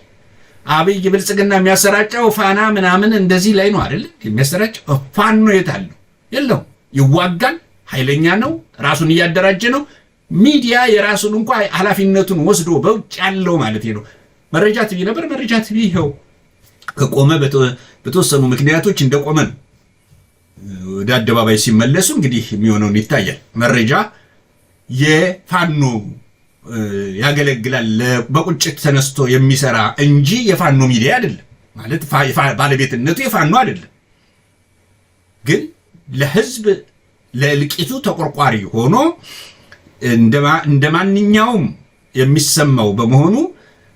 አብይ ብልጽግና የሚያሰራጨው ፋና ምናምን እንደዚህ ላይ ነው አይደል የሚያሰራጨው። ፋኖ የት አለው? የለው። ይዋጋል፣ ኃይለኛ ነው፣ ራሱን እያደራጀ ነው። ሚዲያ የራሱን እንኳ ኃላፊነቱን ወስዶ በውጭ ያለው ማለት ነው። መረጃ ቲቪ ነበር። መረጃ ቲቪ ይኸው ከቆመ በተወሰኑ ምክንያቶች እንደቆመ ነው። ወደ አደባባይ ሲመለሱ እንግዲህ የሚሆነውን ይታያል። መረጃ የፋኖ ያገለግላል በቁጭት ተነስቶ የሚሰራ እንጂ የፋኖ ሚዲያ አይደለም። ማለት ባለቤትነቱ የፋኖ አይደለም። ግን ለህዝብ ለልቂቱ ተቆርቋሪ ሆኖ እንደማንኛውም የሚሰማው በመሆኑ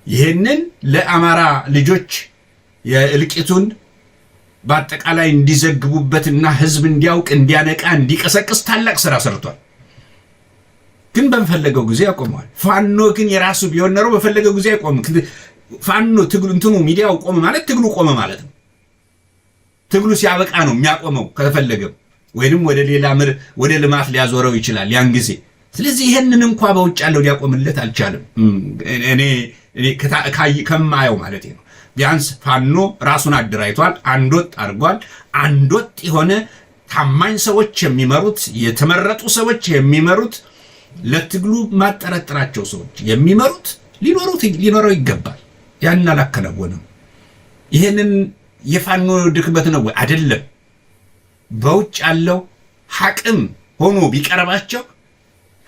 ይህንን ለአማራ ልጆች የልቂቱን በአጠቃላይ እንዲዘግቡበትና ህዝብ እንዲያውቅ እንዲያነቃ እንዲቀሰቅስ ታላቅ ስራ ሰርቷል። ግን በፈለገው ጊዜ ያቆመዋል። ፋኖ ግን የራሱ ቢሆን ኖሮ በፈለገው ጊዜ አይቆምም። ፋኖ ትግሉ እንትኑ ሚዲያው ቆመ ማለት ትግሉ ቆመ ማለት ነው። ትግሉ ሲያበቃ ነው የሚያቆመው ከተፈለገም፣ ወይንም ወደ ሌላ ወደ ልማት ሊያዞረው ይችላል ያን ጊዜ። ስለዚህ ይሄንን እንኳ በውጭ ያለው ሊያቆምለት አልቻለም። እኔ ከማየው ማለት ነው። ቢያንስ ፋኖ ራሱን አደራጅቷል፣ አንድ ወጥ አድርጓል። አንድ ወጥ የሆነ ታማኝ ሰዎች የሚመሩት የተመረጡ ሰዎች የሚመሩት ለትግሉ ማጠረጥራቸው ሰዎች የሚመሩት ሊኖረው ይገባል። ያን አላከናወነም። ይሄንን የፋኖ ድክመት ነው ወይ? አይደለም። በውጭ ያለው ሐቅም ሆኖ ቢቀርባቸው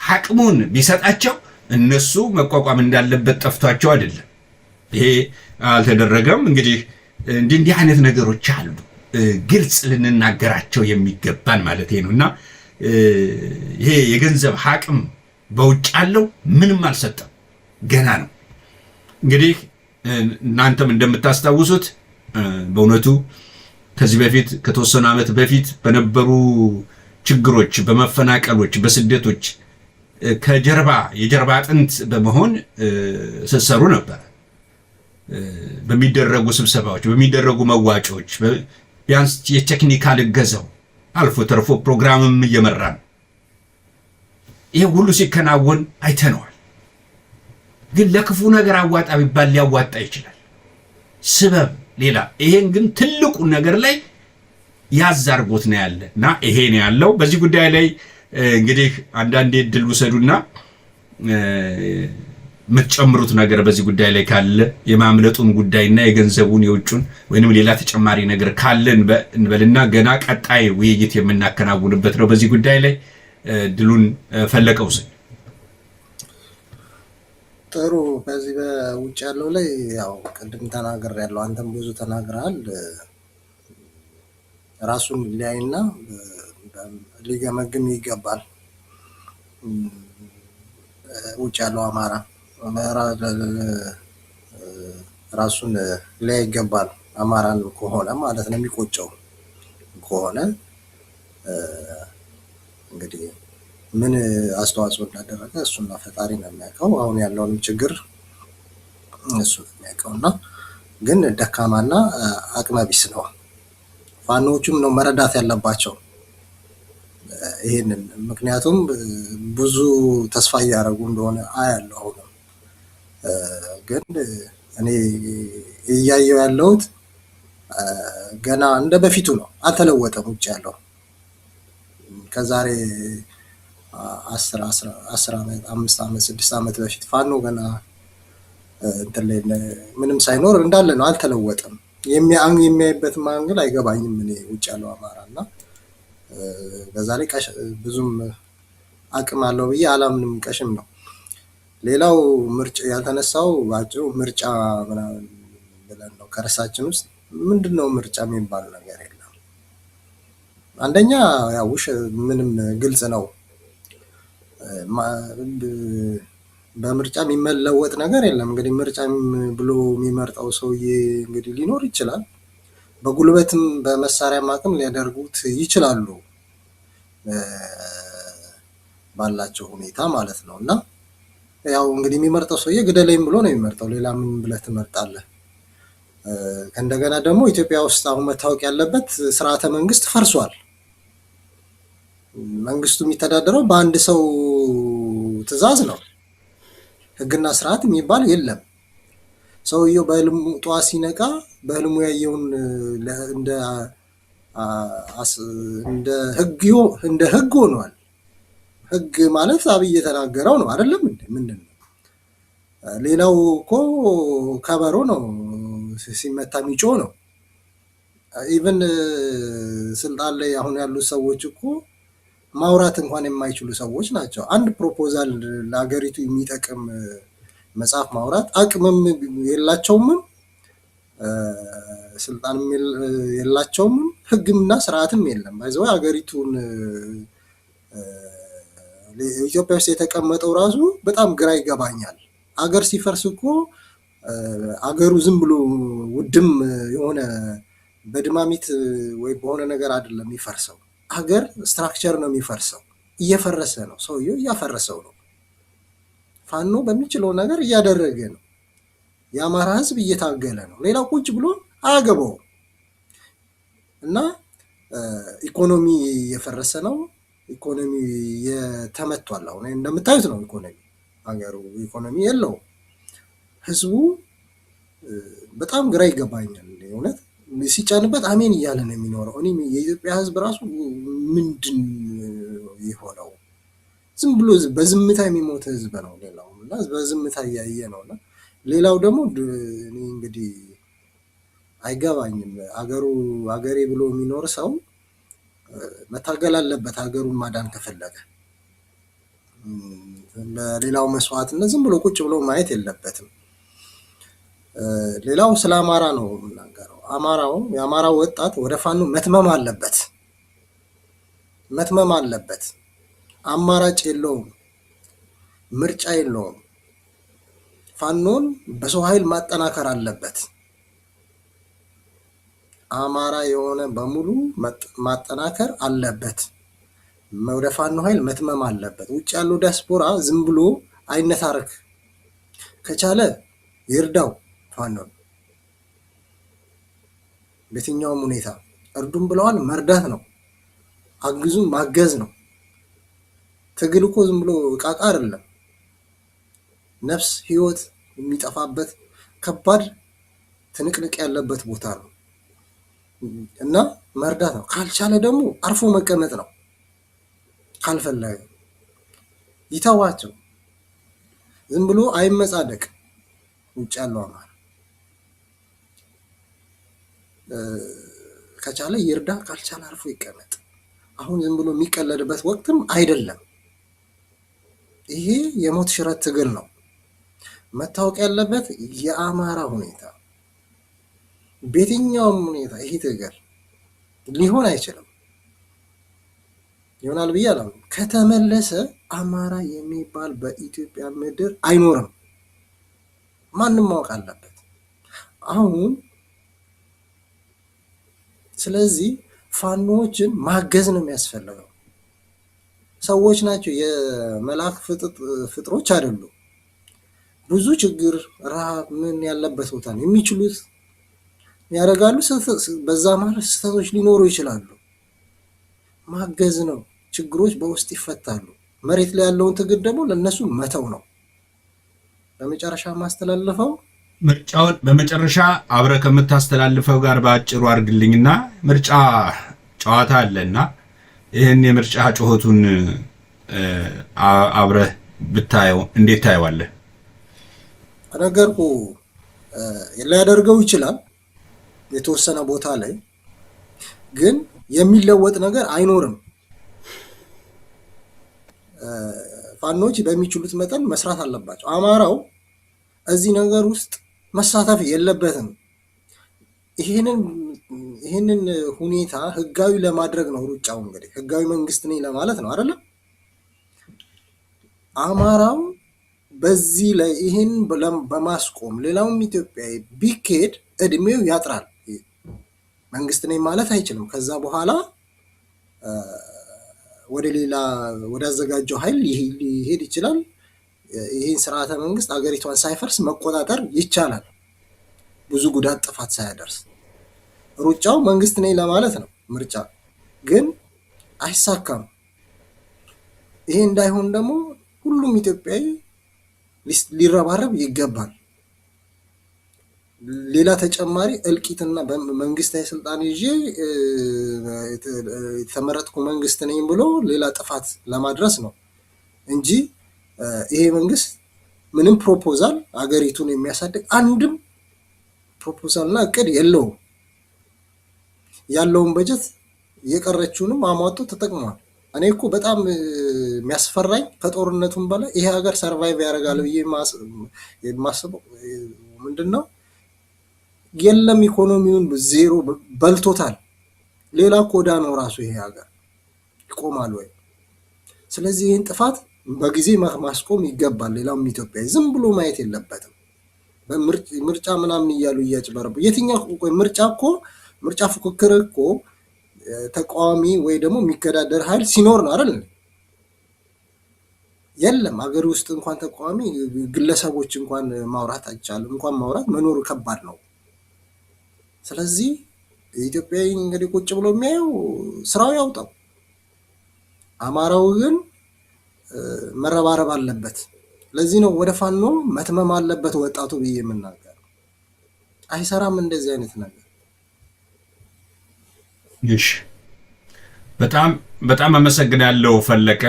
ሐቅሙን ቢሰጣቸው እነሱ መቋቋም እንዳለበት ጠፍቷቸው አይደለም። ይሄ አልተደረገም። እንግዲህ እንዲህ አይነት ነገሮች አሉ፣ ግልጽ ልንናገራቸው የሚገባን ማለት ነውና ይሄ የገንዘብ ሐቅም በውጭ ያለው ምንም አልሰጠም፣ ገና ነው። እንግዲህ እናንተም እንደምታስታውሱት በእውነቱ ከዚህ በፊት ከተወሰነ ዓመት በፊት በነበሩ ችግሮች፣ በመፈናቀሎች፣ በስደቶች የጀርባ አጥንት በመሆን ስትሰሩ ነበር። በሚደረጉ ስብሰባዎች፣ በሚደረጉ መዋጮዎች፣ ቢያንስ የቴክኒካል እገዛው አልፎ ተርፎ ፕሮግራምም እየመራን ይሄ ሁሉ ሲከናወን አይተነዋል። ግን ለክፉ ነገር አዋጣ ቢባል ሊያዋጣ ይችላል፣ ስበብ ሌላ። ይሄን ግን ትልቁ ነገር ላይ ያዝ አድርጎት ነው ያለ እና ይሄ ነው ያለው። በዚህ ጉዳይ ላይ እንግዲህ አንዳንዴ እድል ውሰዱና የምትጨምሩት ነገር በዚህ ጉዳይ ላይ ካለ የማምለጡን ጉዳይና የገንዘቡን የውጩን ወይንም ሌላ ተጨማሪ ነገር ካለ እንበልና ገና ቀጣይ ውይይት የምናከናውንበት ነው። በዚህ ጉዳይ ላይ ድሉን ፈለቀው ሰ ጥሩ። በዚህ በውጭ ያለው ላይ ያው ቅድም ተናገር ያለው አንተም ብዙ ተናግረሃል። ራሱን ሊያይና ሊገመግም ይገባል። ውጭ ያለው አማራ ራሱን ሊያይ ይገባል። አማራን ከሆነ ማለት ነው የሚቆጨው ከሆነ እንግዲህ ምን አስተዋጽኦ እንዳደረገ እሱና ፈጣሪ ነው የሚያውቀው። አሁን ያለውንም ችግር እሱ ነው የሚያውቀውና ግን ደካማና አቅመቢስ ነው። ፋኖቹም ነው መረዳት ያለባቸው ይሄንን። ምክንያቱም ብዙ ተስፋ እያደረጉ እንደሆነ አያለው። አሁንም ግን እኔ እያየው ያለሁት ገና እንደ በፊቱ ነው፣ አልተለወጠም። ውጭ ያለው ከዛሬ 10 ዓመት 5 ዓመት 6 ዓመት በፊት ፋኖ ገና እንትን ላይ ምንም ሳይኖር እንዳለ ነው፣ አልተለወጠም። የሚያይበት ማንገል አይገባኝም እኔ ውጭ ያለው አማራና በዛ ላይ ብዙም አቅም አለው ብዬ አላምንም። ቀሽም ነው። ሌላው ምርጫ ያልተነሳው ባጭሩ ምርጫ ምናምን ብለን ነው ከርሳችን ውስጥ ምንድነው ምርጫ የሚባል ነገር የለም። አንደኛ ያው ምንም ግልጽ ነው። በምርጫ የሚመለወጥ ነገር የለም። እንግዲህ ምርጫ ብሎ የሚመርጠው ሰውዬ እንግዲህ ሊኖር ይችላል። በጉልበትም በመሳሪያም አቅም ሊያደርጉት ይችላሉ ባላቸው ሁኔታ ማለት ነው። እና ያው እንግዲህ የሚመርጠው ሰውዬ ግደለኝ ብሎ ነው የሚመርጠው። ሌላ ምን ብለህ ትመርጣለህ? ከእንደገና ደግሞ ኢትዮጵያ ውስጥ አሁን መታወቅ ያለበት ስርዓተ መንግስት ፈርሷል። መንግስቱ የሚተዳደረው በአንድ ሰው ትዕዛዝ ነው። ህግና ስርዓት የሚባል የለም። ሰውየው በህልሙ ጠዋት ሲነቃ በህልሙ ያየውን እንደ ህግ ሆኗል። ህግ ማለት አብይ የተናገረው ነው አይደለም እንዴ? ምንድነው? ሌላው እኮ ከበሮ ነው፣ ሲመታ የሚጮህ ነው። ኢቭን ስልጣን ላይ አሁን ያሉት ሰዎች እኮ ማውራት እንኳን የማይችሉ ሰዎች ናቸው። አንድ ፕሮፖዛል ለሀገሪቱ የሚጠቅም መጽሐፍ ማውራት አቅምም የላቸውም፣ ስልጣንም የላቸውም፣ ህግምና ስርዓትም የለም። ባይዘው ሀገሪቱን ኢትዮጵያ ውስጥ የተቀመጠው ራሱ በጣም ግራ ይገባኛል። አገር ሲፈርስ እኮ አገሩ ዝም ብሎ ውድም የሆነ በድማሚት ወይ በሆነ ነገር አይደለም የሚፈርሰው። ሀገር ስትራክቸር ነው የሚፈርሰው። እየፈረሰ ነው፣ ሰውየው እያፈረሰው ነው። ፋኖ በሚችለው ነገር እያደረገ ነው። የአማራ ህዝብ እየታገለ ነው። ሌላው ቁጭ ብሎ አያገባውም። እና ኢኮኖሚ እየፈረሰ ነው። ኢኮኖሚ የተመቷል። አሁን እንደምታዩት ነው ኢኮኖሚ፣ ሀገሩ ኢኮኖሚ የለውም። ህዝቡ በጣም ግራ ይገባኛል እውነት። ሲጫንበት አሜን እያለ ነው የሚኖረው። እኔ የኢትዮጵያ ህዝብ ራሱ ምንድን የሆነው ዝም ብሎ በዝምታ የሚሞት ህዝብ ነው። ሌላው እና በዝምታ እያየ ነውና ሌላው ደግሞ እኔ እንግዲህ አይገባኝም። አገሬ ብሎ የሚኖር ሰው መታገል አለበት ሀገሩን ማዳን ከፈለገ። ለሌላው መስዋዕትነት ዝም ብሎ ቁጭ ብሎ ማየት የለበትም። ሌላው ስለ አማራ ነው የምናገረው። የአማራው ወጣት ወደ ፋኖ መትመም አለበት። አማራጭ የለውም፣ ምርጫ የለውም። ፋኖን በሰው ኃይል ማጠናከር አለበት። አማራ የሆነ በሙሉ ማጠናከር አለበት። ወደ ፋኖ ኃይል መትመም አለበት። ውጭ ያለው ዲያስፖራ ዝም ብሎ አይነታረክ፣ ከቻለ ይርዳው፣ ፋኖ በየትኛውም ሁኔታ እርዱም ብለዋል። መርዳት ነው፣ አግዙም ማገዝ ነው። ትግል እኮ ዝም ብሎ ቃቃ አይደለም። ነፍስ ህይወት የሚጠፋበት ከባድ ትንቅንቅ ያለበት ቦታ ነው እና መርዳት ነው። ካልቻለ ደግሞ አርፎ መቀመጥ ነው። ካልፈለገ ይተዋቸው። ዝም ብሎ አይመጻደቅ። ውጭ ያለው አማራ ከቻለ ይርዳ፣ ካልቻለ አርፎ ይቀመጥ። አሁን ዝም ብሎ የሚቀለድበት ወቅትም አይደለም። ይሄ የሞት ሽረት ትግል ነው። መታወቅ ያለበት የአማራ ሁኔታ በየትኛውም ሁኔታ ይሄ ትግል ሊሆን አይችልም። ይሆናል ብዬ አላምንም። ከተመለሰ አማራ የሚባል በኢትዮጵያ ምድር አይኖርም። ማንም ማወቅ አለበት አሁን። ስለዚህ ፋኖዎችን ማገዝ ነው የሚያስፈልገው። ሰዎች ናቸው፣ የመላክ ፍጥሮች አይደሉም። ብዙ ችግር ረሃብ ምን ያለበት ቦታ ነው። የሚችሉት ያደርጋሉ። በዛ ማለት ስህተቶች ሊኖሩ ይችላሉ። ማገዝ ነው። ችግሮች በውስጥ ይፈታሉ። መሬት ላይ ያለውን ትግል ደግሞ ለነሱ መተው ነው። በመጨረሻ ማስተላለፈው ምርጫውን በመጨረሻ አብረ ከምታስተላልፈው ጋር በአጭሩ አድርግልኝና ምርጫ ጨዋታ አለና ይህን የምርጫ ጩኸቱን አብረህ ብታየው እንዴት ታየዋለህ? ነገርኩ ሊያደርገው ይችላል የተወሰነ ቦታ ላይ፣ ግን የሚለወጥ ነገር አይኖርም። ፋኖች በሚችሉት መጠን መስራት አለባቸው። አማራው እዚህ ነገር ውስጥ መሳተፍ የለበትም። ይህንን ሁኔታ ህጋዊ ለማድረግ ነው ሩጫው። እንግዲህ ህጋዊ መንግስት ነኝ ለማለት ነው አይደለም? አማራው በዚህ ላይ ይህን በማስቆም ሌላውም ኢትዮጵያዊ ቢኬድ እድሜው ያጥራል። መንግስት ነኝ ማለት አይችልም። ከዛ በኋላ ወደ ሌላ ወደ አዘጋጀው ኃይል ሊሄድ ይችላል። ይህን ስርዓተ መንግስት አገሪቷን ሳይፈርስ መቆጣጠር ይቻላል፣ ብዙ ጉዳት ጥፋት ሳያደርስ። ሩጫው መንግስት ነኝ ለማለት ነው። ምርጫ ግን አይሳካም። ይሄ እንዳይሆን ደግሞ ሁሉም ኢትዮጵያዊ ሊረባረብ ይገባል። ሌላ ተጨማሪ እልቂትና መንግስታዊ ስልጣን ይዤ የተመረጥኩ መንግስት ነኝ ብሎ ሌላ ጥፋት ለማድረስ ነው እንጂ ይሄ መንግስት ምንም ፕሮፖዛል አገሪቱን የሚያሳድግ አንድም ፕሮፖዛልና እቅድ የለውም። ያለውን በጀት የቀረችውንም አሟጦ ተጠቅሟል። እኔ እኮ በጣም የሚያስፈራኝ ከጦርነቱም በላይ ይሄ ሀገር ሰርቫይቭ ያደርጋል ብዬ የማስበው ምንድን ነው? የለም ኢኮኖሚውን ዜሮ በልቶታል። ሌላ ኮዳ ነው ራሱ ይሄ ሀገር ይቆማል ወይ? ስለዚህ ይህን ጥፋት በጊዜ ማስቆም ይገባል። ሌላውም ኢትዮጵያ ዝም ብሎ ማየት የለበትም። በምርጫ ምናምን እያሉ እያጭበረቡ የትኛው ምርጫ ፉክክር እኮ ተቃዋሚ ወይ ደግሞ የሚገዳደር ኃይል ሲኖር ነው አይደል? የለም ሀገር ውስጥ እንኳን ተቃዋሚ ግለሰቦች እንኳን ማውራት አይቻልም። እንኳን ማውራት መኖር ከባድ ነው። ስለዚህ ኢትዮጵያዊ እንግዲህ ቁጭ ብሎ የሚያየው ስራው ያውጣው። አማራው ግን መረባረብ አለበት። ለዚህ ነው ወደ ፋኖ መትመም አለበት ወጣቱ ብዬ የምናገር። አይሰራም እንደዚህ አይነት ነገር። እሺ፣ በጣም አመሰግናለሁ ፈለቀ።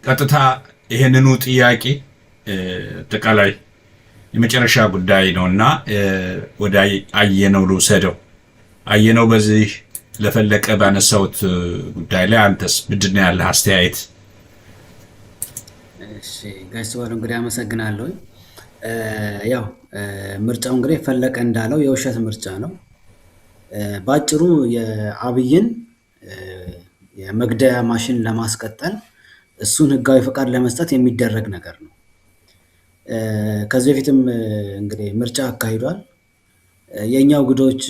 ቀጥታ ይሄንኑ ጥያቄ አጠቃላይ የመጨረሻ ጉዳይ ነውና ወደ አየነው ልውሰደው። አየነው በዚህ ለፈለቀ ባነሳውት ጉዳይ ላይ አንተስ ምንድን ነው ያለህ አስተያየት? እሺ ጋይስ ዋሉ እንግዲህ አመሰግናለሁ። ያው ምርጫው እንግዲህ ፈለቀ እንዳለው የውሸት ምርጫ ነው። ባጭሩ የአብይን የመግደያ ማሽን ለማስቀጠል እሱን ህጋዊ ፈቃድ ለመስጠት የሚደረግ ነገር ነው። ከዚህ በፊትም እንግዲህ ምርጫ አካሂዷል። የኛው ጉዶች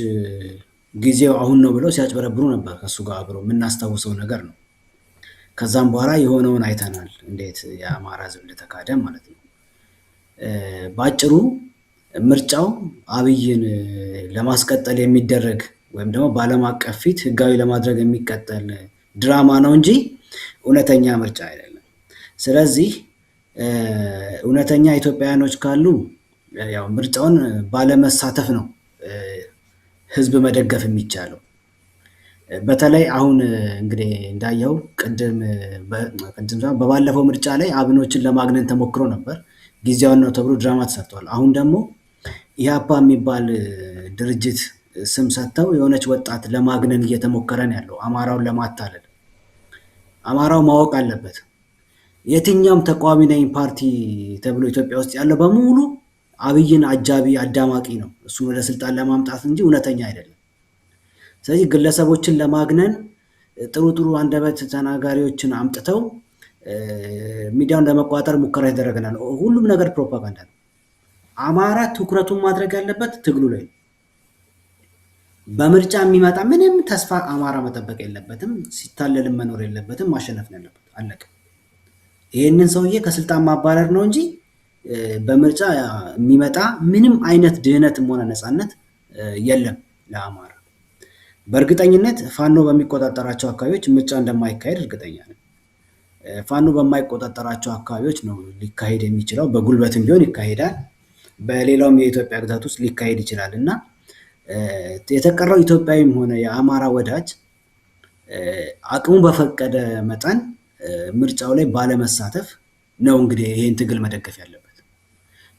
ጊዜው አሁን ነው ብለው ሲያጭበረብሩ ነበር። ከሱ ጋር አብሮ የምናስታውሰው ነገር ነው። ከዛም በኋላ የሆነውን አይተናል፣ እንዴት የአማራ ህዝብ እንደተካደ ማለት ነው። ባጭሩ ምርጫው አብይን ለማስቀጠል የሚደረግ ወይም ደግሞ በዓለም አቀፍ ፊት ህጋዊ ለማድረግ የሚቀጠል ድራማ ነው እንጂ እውነተኛ ምርጫ አይደለም። ስለዚህ እውነተኛ ኢትዮጵያውያኖች ካሉ ያው ምርጫውን ባለመሳተፍ ነው ህዝብ መደገፍ የሚቻለው። በተለይ አሁን እንግዲህ እንዳየው ቅድም በባለፈው ምርጫ ላይ አብኖችን ለማግነን ተሞክሮ ነበር። ጊዜያዊ ነው ተብሎ ድራማ ተሰርቷል። አሁን ደግሞ ኢህአፓ የሚባል ድርጅት ስም ሰጥተው የሆነች ወጣት ለማግነን እየተሞከረ ነው ያለው፣ አማራውን ለማታለል። አማራው ማወቅ አለበት የትኛውም ተቃዋሚ ነኝ ፓርቲ ተብሎ ኢትዮጵያ ውስጥ ያለው በሙሉ አብይን አጃቢ አዳማቂ ነው፣ እሱን ወደ ስልጣን ለማምጣት እንጂ እውነተኛ አይደለም። ስለዚህ ግለሰቦችን ለማግነን ጥሩ አንደበት ተናጋሪዎችን አምጥተው ሚዲያውን ለመቆጣጠር ሙከራ ይደረገናል። ሁሉም ነገር ፕሮፓጋንዳ ነው። አማራ ትኩረቱን ማድረግ ያለበት ትግሉ ላይ። በምርጫ የሚመጣ ምንም ተስፋ አማራ መጠበቅ የለበትም፣ ሲታለልም መኖር የለበትም፣ ማሸነፍ ነው ያለበት። አለቀ። ይሄንን ሰውዬ ከስልጣን ማባረር ነው እንጂ በምርጫ የሚመጣ ምንም አይነት ድህነትም ሆነ ነፃነት የለም ለአማራ። በእርግጠኝነት ፋኖ በሚቆጣጠራቸው አካባቢዎች ምርጫ እንደማይካሄድ እርግጠኛ ነኝ። ፋኖ በማይቆጣጠራቸው አካባቢዎች ነው ሊካሄድ የሚችለው። በጉልበትም ቢሆን ይካሄዳል፣ በሌላውም የኢትዮጵያ ግዛት ውስጥ ሊካሄድ ይችላል እና የተቀረው ኢትዮጵያዊም ሆነ የአማራ ወዳጅ አቅሙ በፈቀደ መጠን ምርጫው ላይ ባለመሳተፍ ነው እንግዲህ ይሄን ትግል መደገፍ ያለበት።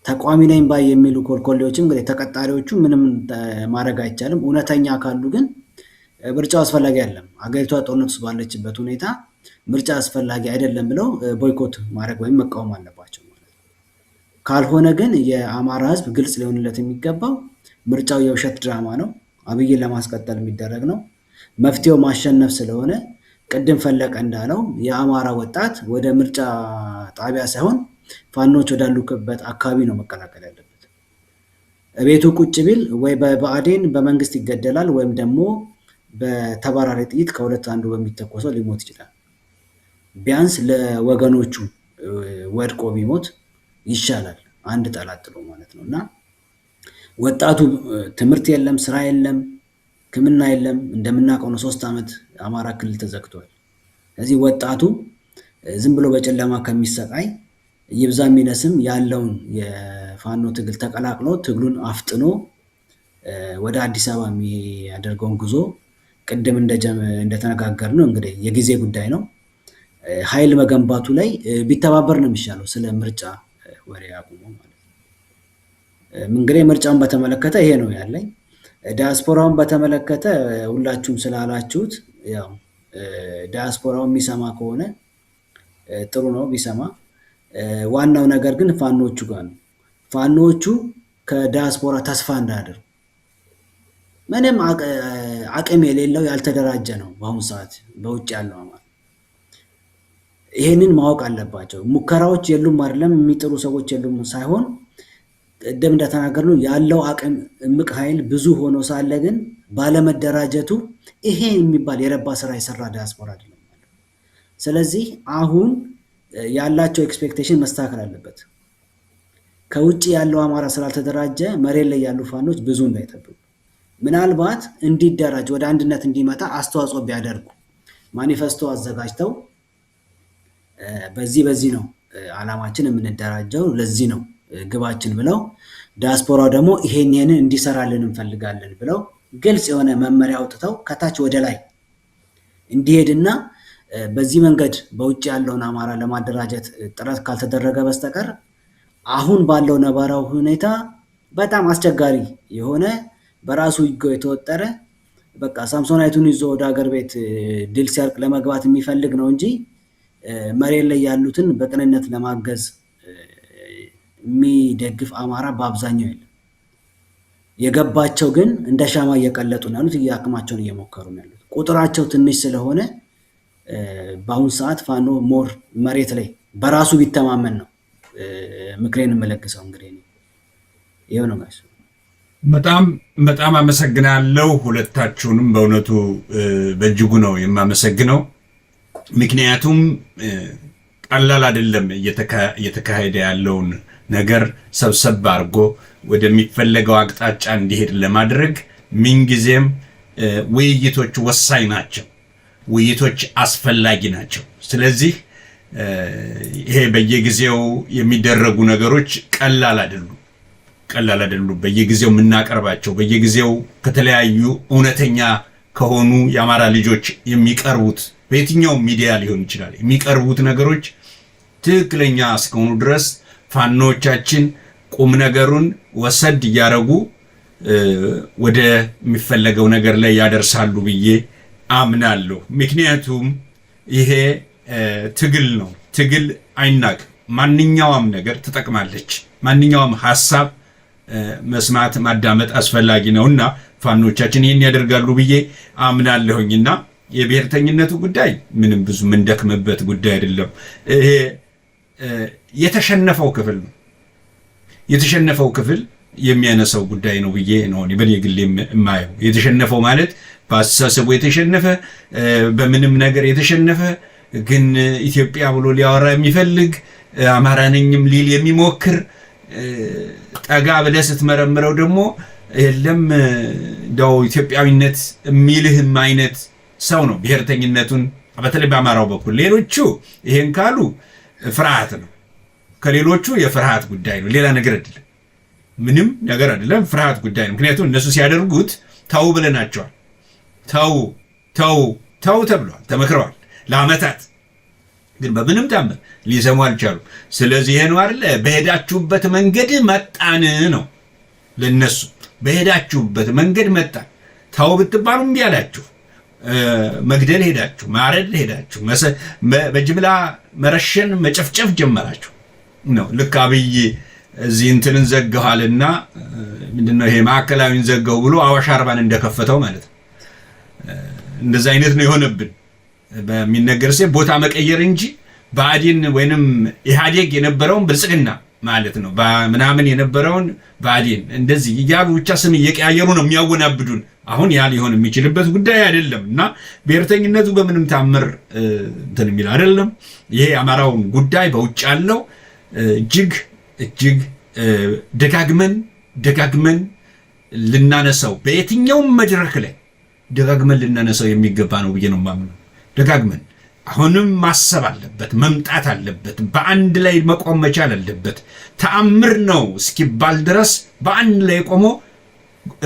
ተቋሚ ነኝ ባይ የሚሉ ኮልኮሌዎችም እንግዲህ ተቀጣሪዎቹ ምንም ማድረግ አይቻልም። እውነተኛ ካሉ ግን ምርጫው አስፈላጊ አይደለም፣ አገሪቷ ጦርነት ውስጥ ባለችበት ሁኔታ ምርጫ አስፈላጊ አይደለም ብለው ቦይኮት ማድረግ ወይም መቃወም አለባቸው ማለት ነው። ካልሆነ ግን የአማራ ህዝብ ግልጽ ሊሆንለት የሚገባው ምርጫው የውሸት ድራማ ነው፣ አብይን ለማስቀጠል የሚደረግ ነው። መፍትሄው ማሸነፍ ስለሆነ ቅድም ፈለቀ እንዳለው የአማራ ወጣት ወደ ምርጫ ጣቢያ ሳይሆን ፋኖች ወዳሉበት አካባቢ ነው መቀላቀል ያለበት። ቤቱ ቁጭ ቢል ወይ በብአዴን በመንግስት ይገደላል ወይም ደግሞ በተባራሪ ጥይት ከሁለት አንዱ በሚተኮሰው ሊሞት ይችላል። ቢያንስ ለወገኖቹ ወድቆ ቢሞት ይሻላል አንድ ጠላት ጥሎ ማለት ነው። እና ወጣቱ ትምህርት የለም፣ ስራ የለም፣ ሕክምና የለም። እንደምናውቀው ነው 3 ዓመት አማራ ክልል ተዘግቷል። ስለዚህ ወጣቱ ዝም ብሎ በጨለማ ከሚሰቃይ ይብዛ የሚነስም ያለውን የፋኖ ትግል ተቀላቅሎ ትግሉን አፍጥኖ ወደ አዲስ አበባ የሚያደርገውን ጉዞ ቅድም እንደተነጋገር ነው እንግዲህ የጊዜ ጉዳይ ነው። ኃይል መገንባቱ ላይ ቢተባበር ነው የሚሻለው። ስለ ምርጫ ወሬ አቁሞ ማለት ነው። እንግዲህ ምርጫውን በተመለከተ ይሄ ነው ያለኝ። ዲያስፖራውን በተመለከተ ሁላችሁም ስላላችሁት ያው ዲያስፖራው የሚሰማ ከሆነ ጥሩ ነው ቢሰማ። ዋናው ነገር ግን ፋኖቹ ጋር ነው። ፋኖቹ ከዲያስፖራ ተስፋ እንዳያደርጉ። ምንም አቅም የሌለው ያልተደራጀ ነው በአሁኑ ሰዓት በውጭ ያለው አማራ። ይሄንን ማወቅ አለባቸው። ሙከራዎች የሉም አይደለም፣ የሚጥሩ ሰዎች የሉም ሳይሆን ቅድም እንደተናገርነው ያለው አቅም እምቅ ኃይል ብዙ ሆኖ ሳለ ግን ባለመደራጀቱ ይሄ የሚባል የረባ ስራ የሰራ ዲያስፖራ አይደለም። ስለዚህ አሁን ያላቸው ኤክስፔክቴሽን መስተካከል አለበት። ከውጭ ያለው አማራ ስላልተደራጀ መሬት ላይ ያሉ ፋኖች ብዙ እንዳይጠብቁ፣ ምናልባት እንዲደራጅ ወደ አንድነት እንዲመጣ አስተዋጽኦ ቢያደርጉ ማኒፌስቶ አዘጋጅተው በዚህ ነው አላማችን የምንደራጀው ለዚህ ነው ግባችን ብለው ዲያስፖራው ደግሞ ይሄንን እንዲሰራልን እንፈልጋለን ብለው ግልጽ የሆነ መመሪያ አውጥተው ከታች ወደ ላይ እንዲሄድና በዚህ መንገድ በውጭ ያለውን አማራ ለማደራጀት ጥረት ካልተደረገ በስተቀር አሁን ባለው ነባራው ሁኔታ በጣም አስቸጋሪ የሆነ በራሱ ይገው የተወጠረ በቃ ሳምሶናይቱን ይዞ ወደ ሀገር ቤት ድል ሲያርቅ ለመግባት የሚፈልግ ነው እንጂ መሬት ላይ ያሉትን በቅንነት ለማገዝ የሚደግፍ አማራ በአብዛኛው የለም። የገባቸው ግን እንደ ሻማ እየቀለጡ ነው ያሉት፣ እያቅማቸውን እየሞከሩ ነው ያሉት። ቁጥራቸው ትንሽ ስለሆነ በአሁን ሰዓት ፋኖ ሞር መሬት ላይ በራሱ ቢተማመን ነው ምክሬን የምለግሰው። እንግዲህ ይሄው ነው ጋሽ። በጣም አመሰግናለሁ ሁለታችሁንም። በእውነቱ በእጅጉ ነው የማመሰግነው። ምክንያቱም ቀላል አይደለም። እየተካሄደ ያለውን ነገር ሰብሰብ አድርጎ ወደሚፈለገው አቅጣጫ እንዲሄድ ለማድረግ ምንጊዜም ውይይቶች ወሳኝ ናቸው። ውይይቶች አስፈላጊ ናቸው። ስለዚህ ይሄ በየጊዜው የሚደረጉ ነገሮች ቀላል አይደሉም። በየጊዜው የምናቀርባቸው በየጊዜው ከተለያዩ እውነተኛ ከሆኑ የአማራ ልጆች የሚቀርቡት በየትኛውም ሚዲያ ሊሆን ይችላል የሚቀርቡት ነገሮች ትክክለኛ እስከሆኑ ድረስ ፋኖቻችን ቁም ነገሩን ወሰድ እያደረጉ ወደ የሚፈለገው ነገር ላይ ያደርሳሉ ብዬ አምናለሁ። ምክንያቱም ይሄ ትግል ነው። ትግል አይናቅም። ማንኛውም ነገር ትጠቅማለች። ማንኛውም ሐሳብ መስማት ማዳመጥ አስፈላጊ ነውና ፋኖቻችን ይህን ያደርጋሉ ብዬ አምናለሁኝና የብሔርተኝነቱ ጉዳይ ምንም ብዙ ምንደክምበት ጉዳይ አይደለም። ይሄ የተሸነፈው ክፍል ነው። የተሸነፈው ክፍል የሚያነሳው ጉዳይ ነው ብዬ ነው በኔ ግሌ የማየው። የተሸነፈው ማለት በአስተሳሰቡ የተሸነፈ በምንም ነገር የተሸነፈ ግን ኢትዮጵያ ብሎ ሊያወራ የሚፈልግ አማራ ነኝም ሊል የሚሞክር ጠጋ ብለህ ስትመረምረው ደግሞ የለም እንደው ኢትዮጵያዊነት የሚልህም አይነት ሰው ነው ብሔርተኝነቱን በተለይ በአማራው በኩል። ሌሎቹ ይሄን ካሉ ፍርሃት ነው። ከሌሎቹ የፍርሃት ጉዳይ ነው፣ ሌላ ነገር አይደለም። ምንም ነገር አይደለም፣ ፍርሃት ጉዳይ ነው። ምክንያቱም እነሱ ሲያደርጉት ተው ብለናቸዋል። ተው ተብለዋል፣ ተመክረዋል ለዓመታት። ግን በምንም ታምር ሊሰሙ አልቻሉም። ስለዚህ ይሄ ነው አይደለ በሄዳችሁበት መንገድ መጣን ነው ለነሱ። በሄዳችሁበት መንገድ መጣን። ተው ብትባሉ እምቢ አላችሁ። መግደል ሄዳችሁ፣ ማረድ ሄዳችሁ፣ በጅምላ መረሸን መጨፍጨፍ ጀመራችሁ ነው። ልክ አብይ እዚህ እንትንን ዘጋኋልና ምንድነው ይሄ ማዕከላዊን ዘጋው ብሎ አዋሽ አርባን እንደከፈተው ማለት ነው። እንደዛ አይነት ነው የሆነብን። በሚነገር ቦታ መቀየር እንጂ ብአዴን ወይንም ኢህአዴግ የነበረውን ብልጽግና ማለት ነው ምናምን የነበረውን ብአዴን እንደዚህ እያሉ ብቻ ስም እየቀያየሩ ነው የሚያወናብዱን። አሁን ያ ሊሆን የሚችልበት ጉዳይ አይደለም እና ብሔርተኝነቱ በምንም ታምር እንትን የሚል አይደለም። ይሄ አማራውን ጉዳይ በውጭ ያለው እጅግ ደጋግመን ልናነሳው በየትኛውም መድረክ ላይ ደጋግመን ልናነሳው የሚገባ ነው ብዬ ነው የማምነው። ደጋግመን አሁንም ማሰብ አለበት፣ መምጣት አለበት፣ በአንድ ላይ መቆም መቻል አለበት። ተአምር ነው እስኪባል ድረስ በአንድ ላይ ቆሞ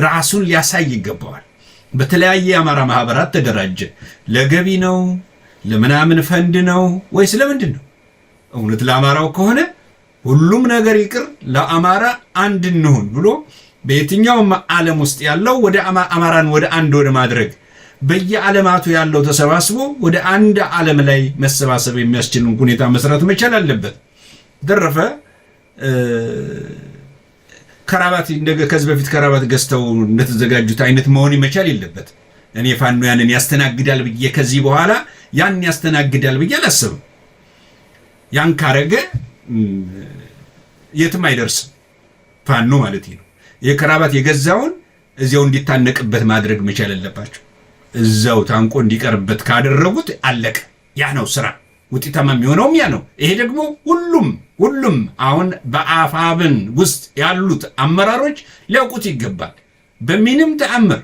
ራሱን ሊያሳይ ይገባዋል። በተለያየ የአማራ ማህበራት ተደራጀ። ለገቢ ነው ለምናምን ፈንድ ነው ወይስ ለምንድን ነው? እውነት ለአማራው ከሆነ ሁሉም ነገር ይቅር ለአማራ አንድ እንሁን ብሎ በየትኛውም ዓለም ውስጥ ያለው ወደ አማራን ወደ አንድ ወደ ማድረግ በየዓለማቱ ያለው ተሰባስቦ ወደ አንድ ዓለም ላይ መሰባሰብ የሚያስችልን ሁኔታ መስራት መቻል አለበት። ደረፈ ከራባት ከዚህ በፊት ከራባት ገዝተው እንደተዘጋጁት አይነት መሆን መቻል የለበት። እኔ ፋኖ ያንን ያስተናግዳል ብዬ ከዚህ በኋላ ያን ያስተናግዳል ብዬ አላስብም። ያን ካረገ የትም አይደርስም ፋኖ ማለት ነው። የከራባት የገዛውን እዚያው እንዲታነቅበት ማድረግ መቻል አለባቸው። እዛው ታንቆ እንዲቀርበት ካደረጉት አለቀ። ያ ነው ስራ። ውጤታማ የሚሆነውም ያ ነው። ይሄ ደግሞ ሁሉም አሁን በአፋብን ውስጥ ያሉት አመራሮች ሊያውቁት ይገባል። በምንም ተአምር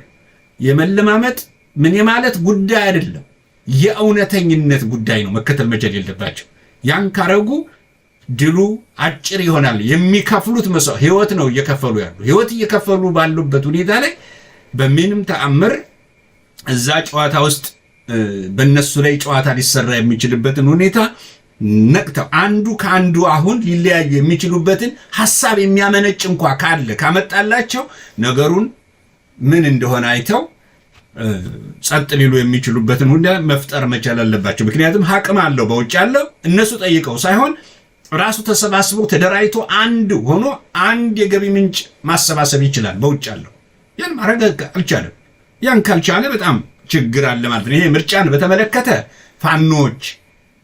የመለማመጥ ምን የማለት ጉዳይ አይደለም፣ የእውነተኝነት ጉዳይ ነው መከተል መቻል የለባቸው። ያን ካረጉ ድሉ አጭር ይሆናል። የሚከፍሉት መስዋዕት ህይወት ነው እየከፈሉ ያሉ። ህይወት እየከፈሉ ባሉበት ሁኔታ ላይ በምንም ተአምር እዛ ጨዋታ ውስጥ በእነሱ ላይ ጨዋታ ሊሰራ የሚችልበትን ሁኔታ ነቅተው አንዱ ከአንዱ አሁን ሊለያዩ የሚችሉበትን ሐሳብ የሚያመነጭ እንኳ ካለ ካመጣላቸው ነገሩን ምን እንደሆነ አይተው ጸጥ ሊሉ የሚችሉበትን ሁኔታ መፍጠር መቻል አለባቸው። ምክንያቱም አቅም አለው በውጭ ያለው እነሱ ጠይቀው ሳይሆን ራሱ ተሰባስቦ ተደራጅቶ አንድ ሆኖ አንድ የገቢ ምንጭ ማሰባሰብ ይችላል በውጭ ያለው። ያን ማድረግ አልቻለም። ያን ካልቻለ በጣም ችግር አለ ማለት ነው። ይሄ ምርጫን በተመለከተ ፋኖች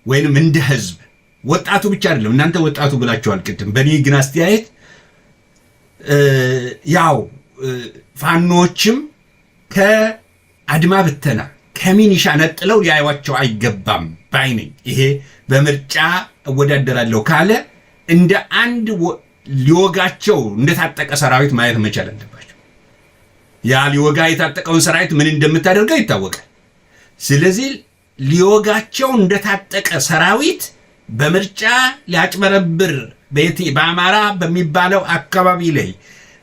ወይንም እንደ ህዝብ ወጣቱ ብቻ አይደለም። እናንተ ወጣቱ ብላችኋል ቅድም። በእኔ ግን አስተያየት ያው ፋኖችም ከአድማ ብተና ከሚኒሻ ነጥለው ሊያዩዋቸው አይገባም ባይ ነኝ። ይሄ በምርጫ እወዳደራለሁ ካለ እንደ አንድ ሊወጋቸው እንደታጠቀ ሰራዊት ማየት መቻል አለባቸው። ያ ሊወጋ የታጠቀውን ሰራዊት ምን እንደምታደርገው ይታወቃል። ስለዚህ ሊወጋቸው እንደታጠቀ ሰራዊት በምርጫ ሊያጭበረብር በአማራ በሚባለው አካባቢ ላይ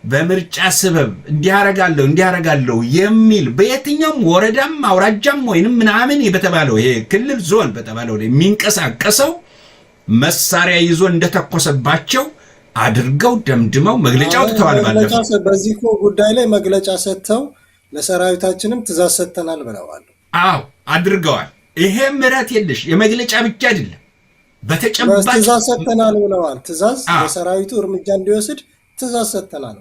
በምርጫ ስበብ እንዲያረጋለሁ የሚል በየትኛውም ወረዳም አውራጃም ወይንም ምናምን በተባለው ይሄ ክልል ዞን በተባለው ላይ የሚንቀሳቀሰው መሳሪያ ይዞ እንደተኮሰባቸው አድርገው ደምድመው መግለጫ አውጥተዋል። ባለፈው በዚህ ጉዳይ ላይ መግለጫ ሰጥተው ለሰራዊታችንም ትእዛዝ ሰጥተናል ብለዋል። አዎ አድርገዋል። ይሄ ምረት የለሽ የመግለጫ ብቻ አይደለም፣ በተጨባጭ ትእዛዝ ሰጥተናል ብለዋል። ትእዛዝ ለሰራዊቱ እርምጃ እንዲወስድ ትእዛዝ ሰጥተናል።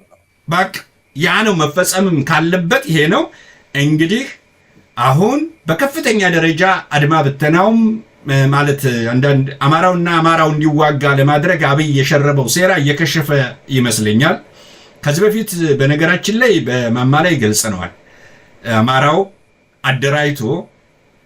በቃ ያ ነው መፈጸምም ካለበት ይሄ ነው። እንግዲህ አሁን በከፍተኛ ደረጃ አድማ ብተናውም ማለት አንዳንድ አማራው እንዲዋጋ ለማድረግ አብይ የሸረበው ሴራ እየከሸፈ ይመስለኛል። ከዚህ በፊት በነገራችን ላይ በማማ ላይ ገልጸነዋል። አማራው አደራይቶ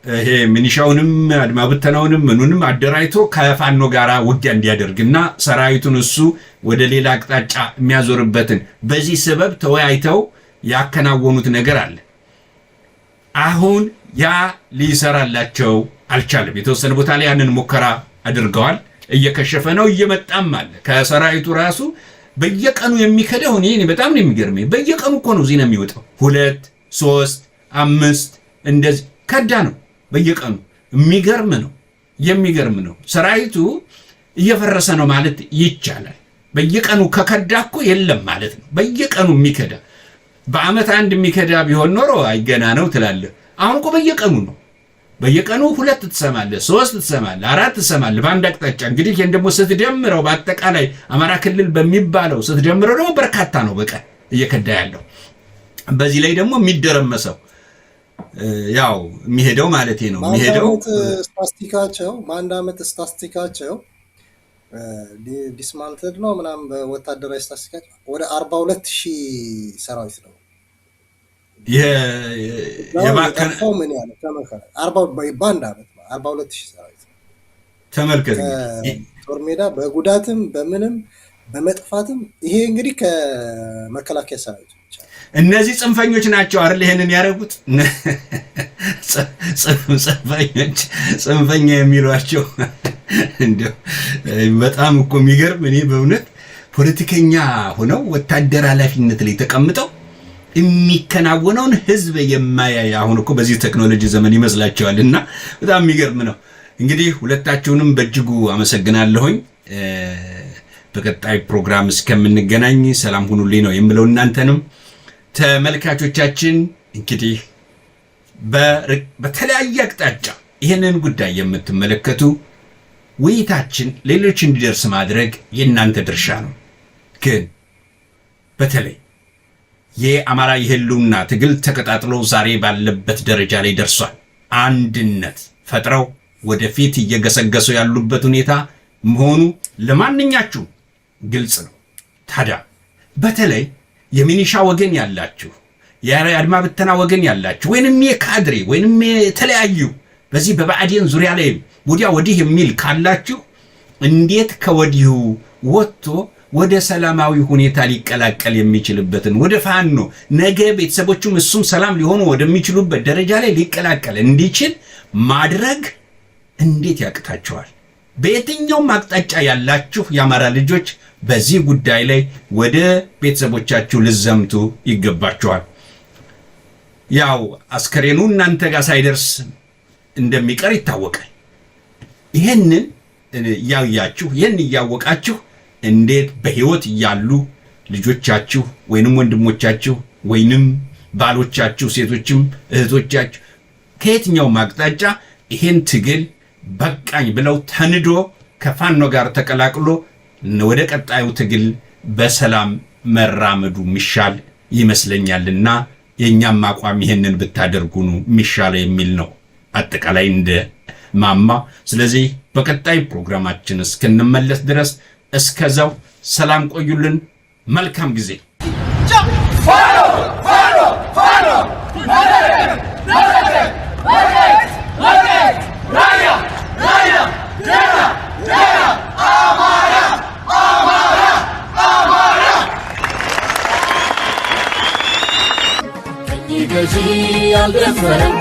ይሄ ሚኒሻውንም አድማ ብተናውንም ምኑንም አደራይቶ ከፋኖ ጋር ውጊያ እንዲያደርግና ሰራዊቱን እሱ ወደ ሌላ አቅጣጫ የሚያዞርበትን በዚህ ሰበብ ተወያይተው ያከናወኑት ነገር አለ። አሁን ያ ሊሰራላቸው አልቻለም። የተወሰነ ቦታ ላይ ያንን ሙከራ አድርገዋል። እየከሸፈ ነው፣ እየመጣም አለ። ከሰራዊቱ ራሱ በየቀኑ የሚከደው እኔ በጣም ነው የሚገርመኝ። በየቀኑ እኮ ነው ዜና የሚወጣው 2 3 5 እንደዚህ ከዳ ነው በየቀኑ። የሚገርም ነው። ሰራዊቱ እየፈረሰ ነው ማለት ይቻላል። በየቀኑ ከከዳ እኮ የለም ማለት ነው። በየቀኑ የሚከዳ በአመት አንድ የሚከዳ ቢሆን ኖሮ አይገና ነው ትላለህ። አሁን እኮ በየቀኑ ነው። በየቀኑ 2 ትሰማለህ፣ 3 ትሰማለህ፣ 4 ትሰማለህ በአንድ አቅጣጫ። እንግዲህ ይሄን ደግሞ ስትደምረው በአጠቃላይ አማራ ክልል በሚባለው ስትደምረው ደግሞ በርካታ ነው በቀን እየከዳ ያለው። በዚህ ላይ ደግሞ የሚደረመሰው ያው የሚሄደው ማለት ነው። የሚሄደው በአንድ አመት ስታስቲካቸው ዲስማንትድ ነው ምናምን በወታደራዊ ስታስቲካቸው ወደ 42000 ሰራዊት ነው የባከነው። ምን ያለ ተመከረ 40 በአንድ አመት 42000 ሰራዊት ተመልከት። ጦር ሜዳ በጉዳትም በምንም በመጥፋትም ይሄ እንግዲህ ከመከላከያ ሰራዊት እነዚህ ጽንፈኞች ናቸው አይደል ይሄንን ያደረጉት። ጽንፈኛ የሚሏቸው እንደው በጣም እኮ የሚገርም። እኔ በእውነት ፖለቲከኛ ሆነው ወታደር ኃላፊነት ላይ ተቀምጠው የሚከናወነውን ህዝብ የማያይ አሁን እኮ በዚህ ቴክኖሎጂ ዘመን ይመስላቸዋል። እና በጣም የሚገርም ነው። እንግዲህ ሁለታችሁንም በእጅጉ አመሰግናለሁኝ። በቀጣይ ፕሮግራም እስከምንገናኝ ሰላም ሁኑልኝ ነው የምለው። እናንተንም ተመልካቾቻችን እንግዲህ በተለያየ አቅጣጫ ይህንን ጉዳይ የምትመለከቱ ውይይታችን ሌሎች እንዲደርስ ማድረግ የእናንተ ድርሻ ነው። ግን በተለይ የአማራ የህልውና ትግል ተቀጣጥሎ ዛሬ ባለበት ደረጃ ላይ ደርሷል። አንድነት ፈጥረው ወደፊት እየገሰገሱ ያሉበት ሁኔታ መሆኑ ለማንኛችሁ ግልጽ ነው። ታዲያ በተለይ የሚኒሻ ወገን ያላችሁ፣ የአድማ ብተና ወገን ያላችሁ ወይንም የካድሬ ወይንም የተለያዩ በዚህ በባዕዴን ዙሪያ ላይ ወዲያ ወዲህ የሚል ካላችሁ እንዴት ከወዲሁ ወጥቶ ወደ ሰላማዊ ሁኔታ ሊቀላቀል የሚችልበትን ወደ ፋኖ ነገ ቤተሰቦቹም እሱም ሰላም ሊሆኑ ወደሚችሉበት ደረጃ ላይ ሊቀላቀል እንዲችል ማድረግ እንዴት ያቅታችኋል? በየትኛውም አቅጣጫ ያላችሁ የአማራ ልጆች በዚህ ጉዳይ ላይ ወደ ቤተሰቦቻችሁ ልዘምቱ ይገባችኋል። ያው አስከሬኑ እናንተ ጋር ሳይደርስ እንደሚቀር ይታወቃል። ይህንን እያወቃችሁ እንዴት በህይወት እያሉ ልጆቻችሁ ወይንም ወንድሞቻችሁ ወይንም ባሎቻችሁ ሴቶችም እህቶቻችሁ ከየትኛውም አቅጣጫ ይሄን ትግል በቃኝ ብለው ተንዶ ከፋኖ ጋር ተቀላቅሎ ወደ ቀጣዩ ትግል በሰላም መራመዱ ሚሻል ይመስለኛልና የኛም አቋም ይሄንን ብታደርጉ ነው ሚሻል የሚል ነው አጠቃላይ እንደ ማማ። ስለዚህ በቀጣይ ፕሮግራማችን እስክንመለስ ድረስ እስከዛው ሰላም ቆዩልን። መልካም ጊዜ። Yeah! ያልደፈረን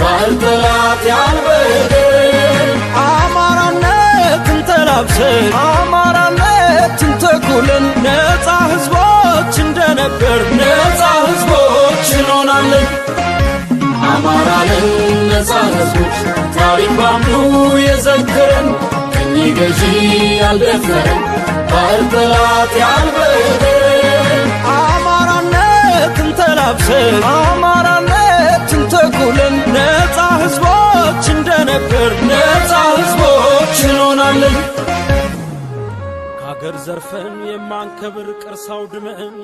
ባህር ጠላት ያልበደለን አማራነትን ተላብሰን አማራነትን ተኩለን ነፃ ህዝቦች እንደነበር ነፃ ህዝቦች እንሆናለን። አማራንን ነፃ ህዝቦች ታሪክ ባምዱ የዘከረን ቅኝ ገዢ ያልደፈረን ባህር ጠላት ያልበደለን አማራነትን ተላብሰን አማራነትን ተኩለን ነፃ ህዝቦች እንደነበር ነፃ ህዝቦች እንሆናለን። ከአገር ዘርፈን የማንከብር ቅርስ አውድመን